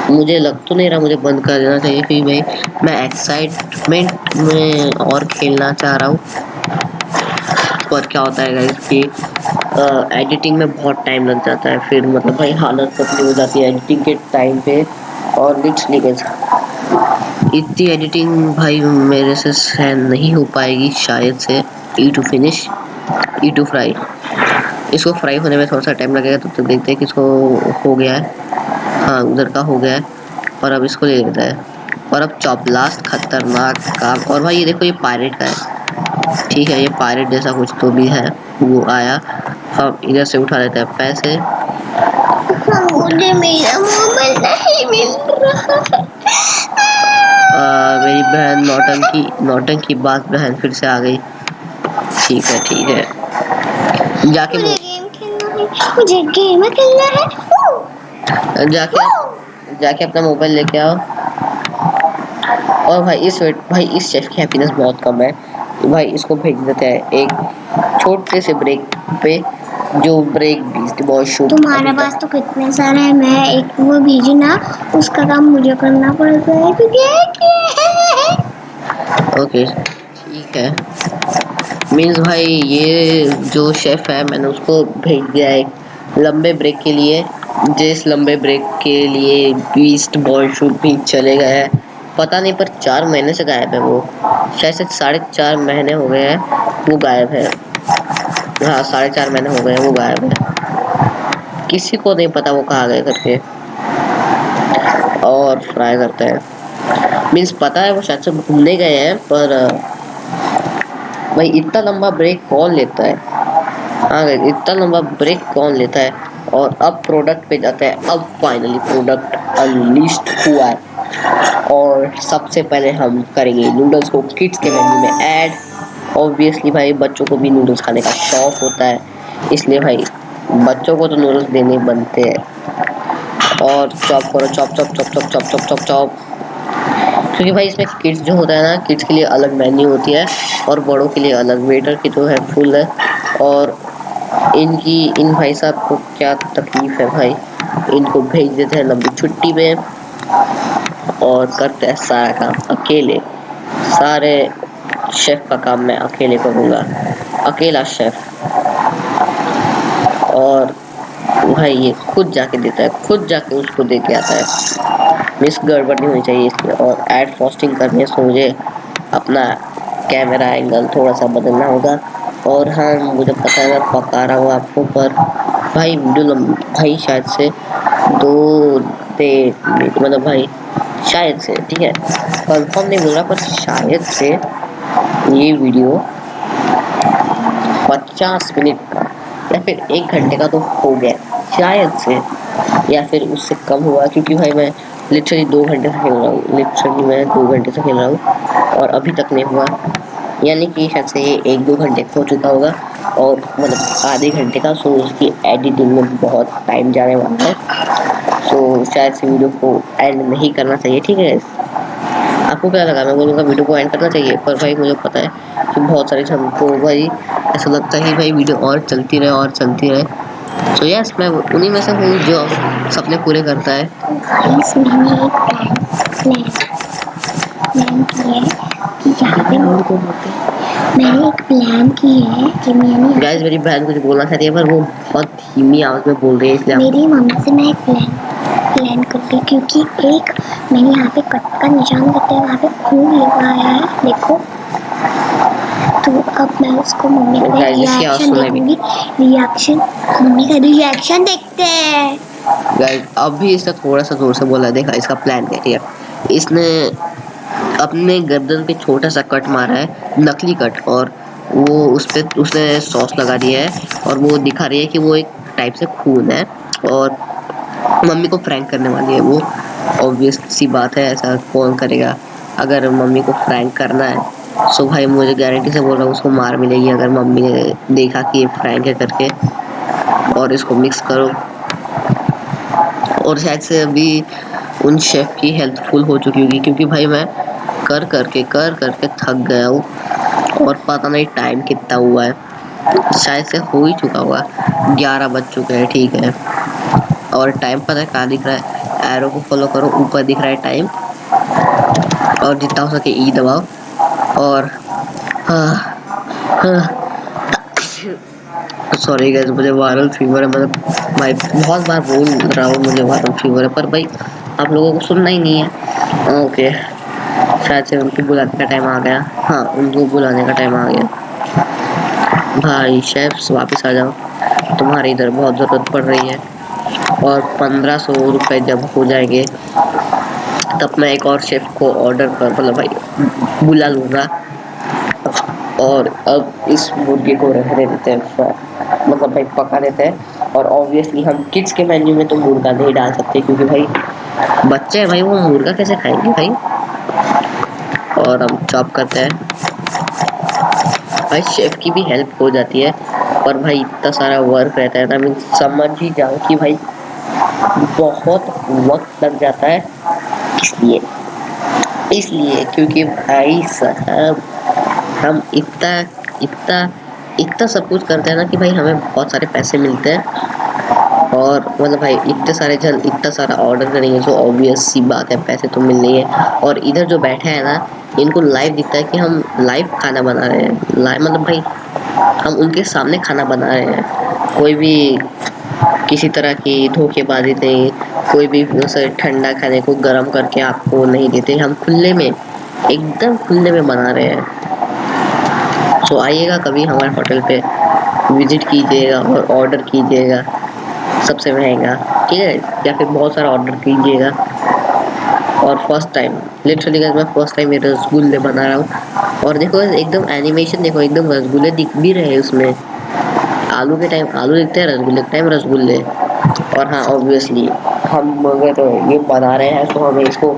मुझे लग तो नहीं रहा मुझे बंद कर देना चाहिए, क्योंकि भाई मैं एक्साइटमेंट में और खेलना चाह रहा हूँ। पर क्या होता है गाइस कि एडिटिंग में बहुत टाइम लग जाता है, फिर मतलब भाई हालत पतली हो जाती है एडिटिंग के टाइम पे। और लिटरली गाइस इतनी एडिटिंग भाई मेरे से सहन नहीं हो पाएगी शायद से। ई टू फिनिश, ई टू फ्राई, इसको फ्राई होने में थोड़ा सा टाइम लगेगा, तो देखते हैं कि इसको हो गया है। हाँ उधर का हो गया है, और अब इसको ले लेता है। और अब चॉप, लास्ट खतरनाक काम। और भाई ये देखो ये पायरेट का है, ठीक है, ये पायरेट जैसा कुछ तो भी है, वो आया हम इधर से उठा लेते हैं पैसे। मुझे मेरा मोबाइल नहीं मिल रहा है। मेरी बहन नौटंकी बात बहन फिर से आ गई। ठीक है ठीक है, जाके मुझे गेम खेलना है, मुझे गेम खेलना है। जाके अपना मोबाइल लेके आओ। और भाई इस शेफ की हैप्पीनेस बहुत कम है, तो भाई इसको भेज देते हैं एक छोटे से ब्रेक पे, जो ब्रेक बीस्ट बहुत शूट। तुम्हारे पास तो कितने सारे हैं, मैं एक वो भेजी ना, उसका काम मुझे करना पड़ता है क्योंकि ओके ठीक है। मीन्स भाई ये जो शेफ है मैंने उसको भेज दिया है लंबे ब्रेक के लिए, जिस लंबे ब्रेक के लिए बीस्ट बॉल शूट भी चले गए हैं। पता नहीं पर 4 महीने से गायब है वो, शायद से 4.5 महीने हो गए हैं वो गायब है। हाँ 4.5 महीने हो गए हैं वो गायब है, किसी को नहीं पता वो कहाँ गए करके। और ट्राई करते हैं, मीन्स पता है वो शायद से घूमने गए हैं, पर भाई इतना लंबा ब्रेक कौन लेता है। हाँ इतना लंबा ब्रेक कौन लेता है। और अब प्रोडक्ट पे जाते हैं। अब फाइनली प्रोडक्ट अनलीस्ट हुआ है, और सबसे पहले हम करेंगे नूडल्स को किड्स के मेन्यू में ऐड। ऑब्वियसली भाई बच्चों को भी नूडल्स खाने का शौक होता है, इसलिए भाई बच्चों को तो नूडल्स देने बनते हैं। और चॉप करो, chop chop chop chop chop chop chop chop, क्योंकि भाई इसमें किड्स जो होता है ना, किड्स के लिए अलग मेन्यू होती है और बड़ों के लिए अलग। वेटर की तो है फुल है, और इन भाई साहब को क्या तकलीफ है भाई, इनको भेज देते हैं लंबी छुट्टी में और करते हैं सारा काम अकेले। सारे शेफ का काम मैं अकेले करूँगा, अकेला शेफ। और भाई ये खुद जाके देता है, खुद जाके उसको दे के आता है, मिस गड़बड़ नहीं होनी चाहिए इसमें। और ऐड फ्रॉस्टिंग करने से मुझे अपना कैमरा एंगल थोड़ा सा बदलना होगा। और हाँ मुझे पता है मैं पका रहा हूँ आपको, पर भाई वीडियो भाई शायद से 2 मिनट, मतलब भाई शायद से, ठीक है कंफर्म नहीं बोल रहा, पर शायद से ये वीडियो 50 मिनट का या फिर 1 घंटे का तो हो गया शायद से, या फिर उससे कम हुआ, क्योंकि भाई मैं लिटरली 2 घंटे से खेल रहा हूँ, लिटरली मैं 2 घंटे से खेल रहा हूँ और अभी तक नहीं हुआ। यानी कि शायद से ये 1-2 घंटे हो चुका होगा, और मतलब आधे घंटे का। सो उसकी एडिटिंग में बहुत टाइम जाने वाला है, सो शायद से वीडियो को एंड नहीं करना चाहिए, ठीक है। आपको क्या लगा, मैं बोलूँगा वीडियो को एंड करना चाहिए, पर भाई मुझे पता है कि बहुत सारे हमको भाई ऐसा लगता है कि भाई वीडियो और चलती रहे और चलती रहे। तो यस मैं उन्हीं में से हूँ जो सपने पूरे करता है। मैंने एक प्लान की है कि मैंने गाइस मेरी बहन कुछ बोलना चाहती है, पर वो बहुत धीमी आवाज में बोल रही है, इसलिए मेरी मम्मी से मैं एक प्लान करती, क्योंकि एक मैंने यहाँ पे कट का निशान करते हैं, वहाँ पे खून लगाया है देखो। तो अब मैं उसको मम्मी का रिएक्शन देखूंगी, मम्मी का रिएक्शन देखते हैं। गाइस अभी इसने थोड़ा सा जोर से बोला, देखा इसका प्लान क्या है। इसने अपने गर्दन पे छोटा सा कट मारा है, नकली कट, और वो उसने सॉस लगा दिया है, और वो दिखा रही है कि वो एक टाइप से खून है, और मम्मी को प्रैंक करने वाली है वो। ऑब्वियस सी बात है, ऐसा कौन करेगा। अगर मम्मी को प्रैंक करना है सो भाई मुझे गारंटी से बोल रहा हूँ उसको मार मिलेगी, अगर मम्मी ने देखा कि ये प्रैंक है करके। और इसको मिक्स करो, और शायद से अभी उन शेफ की हेल्थ फुल हो चुकी होगी, क्योंकि भाई मैं कर करके थक गया हूँ, और पता नहीं टाइम कितना हुआ है, शायद से हो ही चुका हुआ 11 बज चुके हैं, ठीक है। और टाइम पता है कहाँ दिख रहा है, एरो को फॉलो करो, ऊपर दिख रहा है टाइम, और जितना हो सके ई दबाओ। और सॉरी गाइस मुझे वायरल फीवर है, मतलब भाई बहुत बार बोल रहा हूँ मुझे वायरल फीवर है, पर भाई आप लोगों को सुनना ही नहीं है। ओके शायद से उनको बुलाने का टाइम आ गया, हाँ उनको बुलाने का टाइम आ गया। भाई शेफ्स वापस आ जाओ, तुम्हारी इधर बहुत ज़रूरत पड़ रही है। और 1500 रुपये जब हो जाएंगे तब मैं एक और शेफ को ऑर्डर कर, मतलब भाई बुला लूँगा। और अब इस मुर्गे को रहने देते हैं। मतलब भाई पका देते हैं। और ऑब्वियसली हम किड्स के मेन्यू में तो मुर्गा नहीं डाल सकते, क्योंकि भाई बच्चे हैं भाई, वो मुर्गा कैसे खाएंगे भाई। और हम चॉप करते हैं भाई, शेफ की भी हेल्प हो जाती है। पर भाई इतना सारा वर्क रहता है ना, मीन समझ ही जाओ कि भाई बहुत वक्त लग जाता है। इसलिए इसलिए क्योंकि भाई साहब हम इतना इतना इतना सब कुछ करते हैं ना कि भाई हमें बहुत सारे पैसे मिलते हैं। और मतलब भाई इतने सारे जन इतना सारा ऑर्डर करेंगे, जो ऑब्वियस सी बात है, पैसे तो मिलने ही है। और इधर जो बैठे हैं ना, इनको लाइव दिखता है कि हम लाइव खाना बना रहे हैं, लाइव मतलब भाई हम उनके सामने खाना बना रहे हैं। कोई भी किसी तरह की धोखेबाजी नहीं, कोई भी उसे ठंडा खाने को गर्म करके आपको नहीं देते, हम खुले में एकदम खुले में बना रहे हैं। सो आइएगा कभी हमारे होटल पे, विजिट कीजिएगा और ऑर्डर कीजिएगा सबसे महंगा, ठीक है, या फिर बहुत सारा ऑर्डर कीजिएगा। और फर्स्ट टाइम लिटरली मैं फर्स्ट टाइम ये रसगुल्ले बना रहा हूँ। और देखो एकदम एनिमेशन देखो, एकदम रसगुल्ले दिख भी रहे हैं उसमें। आलू के टाइम आलू दिखते हैं, रसगुल्ले के टाइम रसगुल्ले। और हाँ ऑब्वियसली हम अगर ये बना रहे हैं तो हमें इसको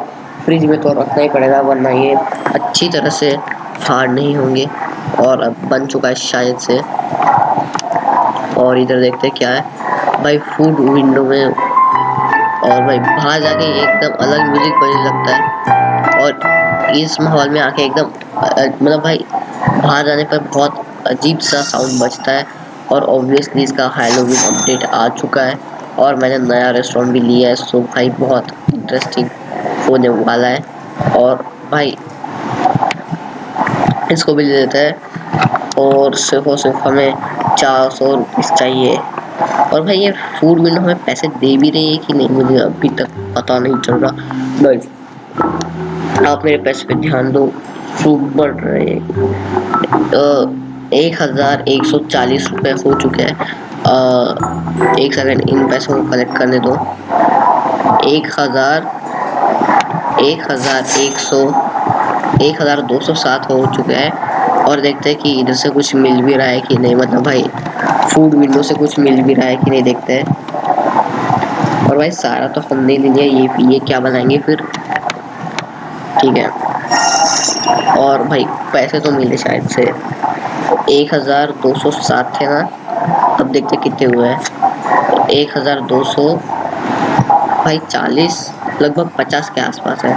फ्रिज में तो रखना ही पड़ेगा, वरना ये अच्छी तरह से हार्ड नहीं होंगे। और अब बन चुका है शायद से। और इधर देखते हैं क्या है भाई, फूड विंडो में। और भाई बाहर जाके एकदम अलग म्यूजिक बजने लगता है। और इस माहौल में आके एकदम मतलब भाई बाहर जाने पर बहुत अजीब सा साउंड बजता है। और ऑब्वियसली इसका हैलोवीन अपडेट आ चुका है, और मैंने नया रेस्टोरेंट भी लिया है, सो भाई बहुत इंटरेस्टिंग होने वाला है। और भाई इसको भी ले लेते हैं। और सिर्फ हमें 400 रुपीज़ चाहिए। और भाई ये फूड विंडो हमें पैसे दे भी रही है कि नहीं, मुझे अभी तक पता नहीं चल रहा। गाइस आप मेरे पैसे पे ध्यान दो, फूड बढ़ रहे हैं। 1140 रुपये हो चुके हैं। एक सेकंड इन पैसों को कलेक्ट करने दो। 1000 1100 1207 हो चुके हैं। और देखते हैं कि इधर से कुछ मिल भी रहा है कि नहीं, मतलब भाई फूड विंडो से कुछ मिल भी रहा है कि नहीं, देखते हैं। और भाई सारा तो हमने ले लिया, ये क्या बनाएंगे फिर, ठीक है। और भाई पैसे तो मिले शायद से 1207 थे ना, अब देखते कितने हुए हैं। 1200 भाई 40 लगभग 50 के आसपास है,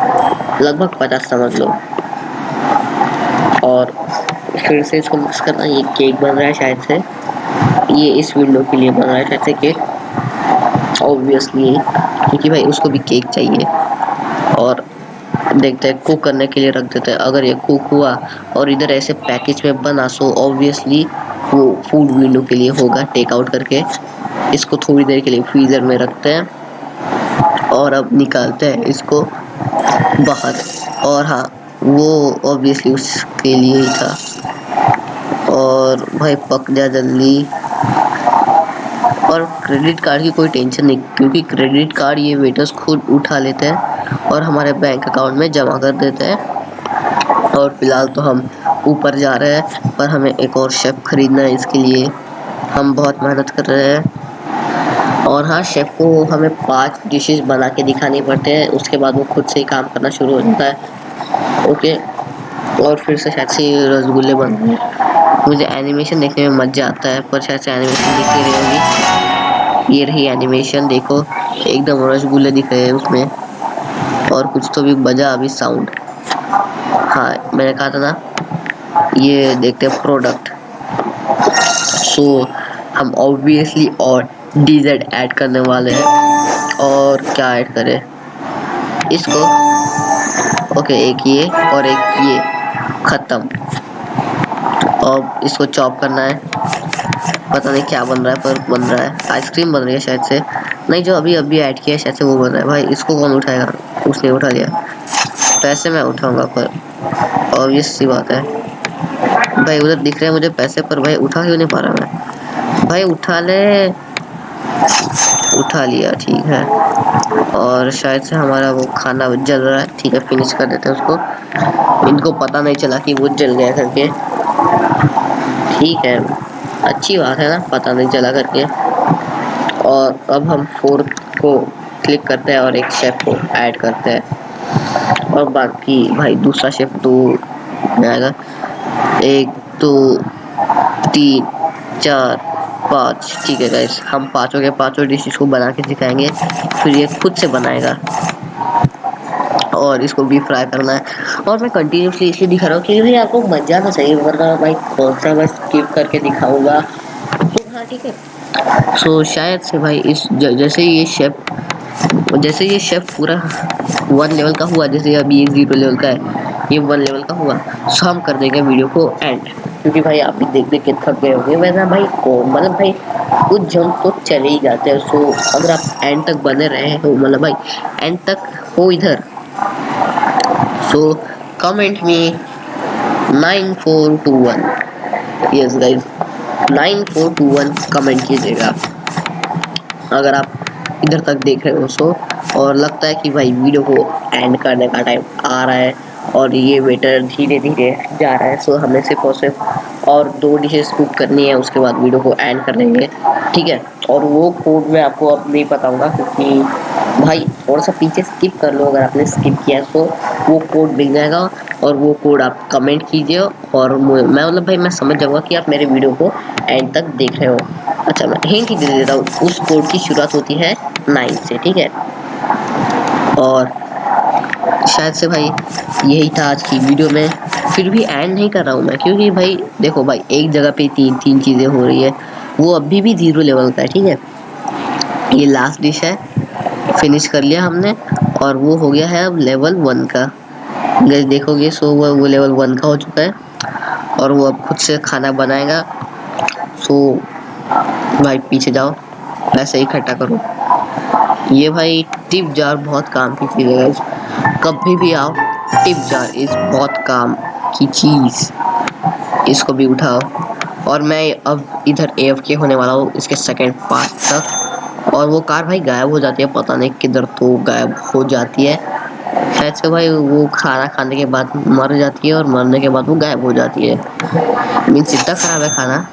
लगभग 50 समझ लो। और फिर से इसको मिक्स करना, ये केक बन रहा है शायद से, ये इस विंडो के लिए बन रहा है शायद से केक, ऑब्वियसली क्योंकि भाई उसको भी केक चाहिए। और देखते हैं कुक करने के लिए रख देते हैं। अगर ये कुक हुआ और इधर ऐसे पैकेज में बना, सो ऑब्वियसली वो फूड विंडो के लिए होगा टेक आउट करके। इसको थोड़ी देर के लिए फ्रीजर में रखते हैं और अब निकालते हैं इसको बाहर। और हाँ वो ऑब्वियसली उसके लिए ही था। और भाई पक जा जल्दी। और क्रेडिट कार्ड की कोई टेंशन नहीं, क्योंकि क्रेडिट कार्ड ये वेटर्स खुद उठा लेते हैं और हमारे बैंक अकाउंट में जमा कर देते हैं। और फिलहाल तो हम ऊपर जा रहे हैं, पर हमें एक और शेफ खरीदना है, इसके लिए हम बहुत मेहनत कर रहे हैं। और हाँ शेफ को हमें 5 डिशेस बना के दिखाने पड़ते हैं, उसके बाद वो खुद से ही काम करना शुरू हो जाता है। ओके, और फिर से शायद से रसगुल्ले बन रहे हैं। मुझे एनिमेशन देखने में मज़ा आता है, पर शायद से एनिमेशन दिख नहीं रही होगी। ये रही एनिमेशन, देखो एकदम रसगुल्ले दिख रहे हैं उसमें। और कुछ तो भी बजा अभी साउंड। हाँ मैंने कहा था ना, ये देखते हैं प्रोडक्ट। सो हम ऑब्वियसली और डीजर्ट ऐड करने वाले हैं। और क्या ऐड करें इसको, ओके एक ये और एक ये, ख़त्म। अब इसको चॉप करना है, पता नहीं क्या बन रहा है, पर बन रहा है। आइसक्रीम बन रही है शायद से, नहीं जो अभी अभी ऐड किया है शायद से वो बन रहा है। भाई इसको कौन उठाएगा, उसने उठा लिया। पैसे मैं उठाऊंगा, पर ऑब्वियस सी बात है। भाई उधर दिख रहे हैं मुझे पैसे, पर भाई उठा क्यों नहीं पा रहा मैं। भाई उठा ले, उठा लिया, ठीक है। और शायद से हमारा वो खाना जल रहा है, ठीक है फिनिश कर देते हैं उसको। इनको पता नहीं चला कि वो जल गया करके, ठीक है। अच्छी बात है ना, पता नहीं चला करके। और अब हम 4 को क्लिक करते हैं और एक शेफ को ऐड करते हैं, और बाकी भाई दूसरा शेफ तो आएगा। 1 2 3 4 5, ठीक है गाइस, हम पांचों के पांचों डिशेस को बना के सिखाएंगे, फिर ये खुद से बनाएगा और इसको भी फ्राई करना है। और मैं कंटिन्यूसली इसलिए दिखा रहा हूँ क्योंकि भाई आपको मजा तो चाहिए, वरना भाई कौन सा मैं स्किप करके दिखाऊंगा। तो हाँ ठीक है। सो शायद से भाई जैसे ये शेफ पूरा 1 लेवल का हुआ, जैसे अभी ये 0 लेवल का है, ये 1 लेवल का हुआ, सो हम कर देंगे वीडियो को एंड, क्योंकि भाई आप भी देख देख के थक गए होंगे वैसा भाई को, मतलब भाई कुछ जन तो चले ही जाते हैं। सो अगर आप एंड तक बने रहे हो, मतलब भाई एंड तक हो इधर, सो कमेंट में 9421, यस गाइस 9421 कमेंट कीजिएगा अगर आप इधर तक देख रहे हो। सो और लगता है कि भाई वीडियो को एंड करने का टाइम आ रहा है और ये वेटर धीरे धीरे जा रहा है। सो हमें सिर्फ और सिर्फ और 2 डिशेस कुक करनी है, उसके बाद वीडियो को एंड कर देंगे, ठीक है। और वो कोड मैं आपको अब नहीं बताऊंगा, क्योंकि भाई थोड़ा सा पीछे स्किप कर लो, अगर आपने स्किप किया तो वो कोड मिल जाएगा, और वो कोड आप कमेंट कीजिए और मैं मतलब भाई मैं समझ जाऊंगा कि आप मेरे वीडियो को एंड तक देख रहे हो। अच्छा मैं हिंट ही दे देता हूँ, उस कोड की शुरुआत होती है 9 से, ठीक है। और शायद से भाई यही था आज की वीडियो में, फिर भी एंड नहीं कर रहा हूँ मैं, क्योंकि भाई देखो भाई एक जगह पे तीन तीन चीज़ें हो रही है, वो अभी भी 0 लेवल का है, ठीक है। ये लास्ट डिश है, फिनिश कर लिया हमने, और वो हो गया है अब लेवल 1 का। गैस देखोगे सो वो लेवल 1 का हो चुका है, और वो अब खुद से खाना बनाएगा। सो भाई पीछे जाओ, ऐसे ही इकट्ठा करो। ये भाई टिप जार बहुत काम की चीज़ है गाइस, कभी भी आओ टिप जार इस बहुत काम की चीज़, इसको भी उठाओ। और मैं अब इधर AFK होने वाला हूँ इसके सेकंड पार्ट तक, और वो कार भाई गायब हो जाती है, पता नहीं किधर तो गायब हो जाती है। शायद से भाई वो खाना खाने के बाद मर जाती है, और मरने के बाद वो गायब हो जाती है। मीन्स इतना खराब है खाना,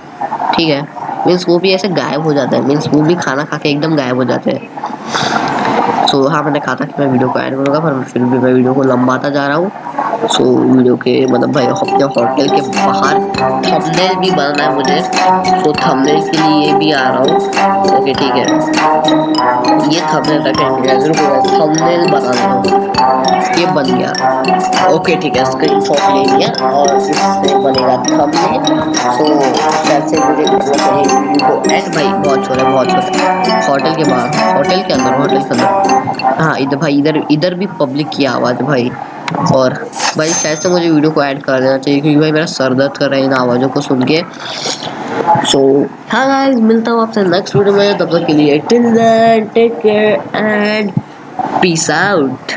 ठीक है। मीन्स वो भी ऐसे गायब हो जाता है, मीन्स वो भी खाना खा के एकदम गायब हो जाते हैं। सो हाँ मैंने कहा था कि मैं वीडियो को ऐड करूँगा, पर फिर भी मैं वीडियो को लंबाता जा रहा हूँ। सो वीडियो के मतलब भाई अपने होटल के बाहर थंबनेल भी बनाना है मुझे, तो थंबनेल के लिए भी आ रहा हूँ। ओके ठीक है, ये थंबनेल रखेंगे, थंबनेल बना रहा हूँ, ये बन गया। ओके ठीक है, स्क्रीनशॉट ले लिया और इससे बनेगा थंबनेल। सो कैसे मुझे करना चाहिए वीडियो को एंड, भाई बहुत छोटा बहुत छोटा, होटल के बाहर, होटल के अंदर, होटल के अंदर, हाँ इधर भाई, इधर इधर भी पब्लिक की आवाज़ भाई। और भाई शायद से मुझे वीडियो को ऐड कर देना चाहिए, क्योंकि भाई मेरा सर दर्द कर रहा है इन आवाज़ों को सुन के। सो हाँ गाइस, मिलता हूँ आपसे नेक्स्ट वीडियो में, तब तक के लिए till then take care and peace out.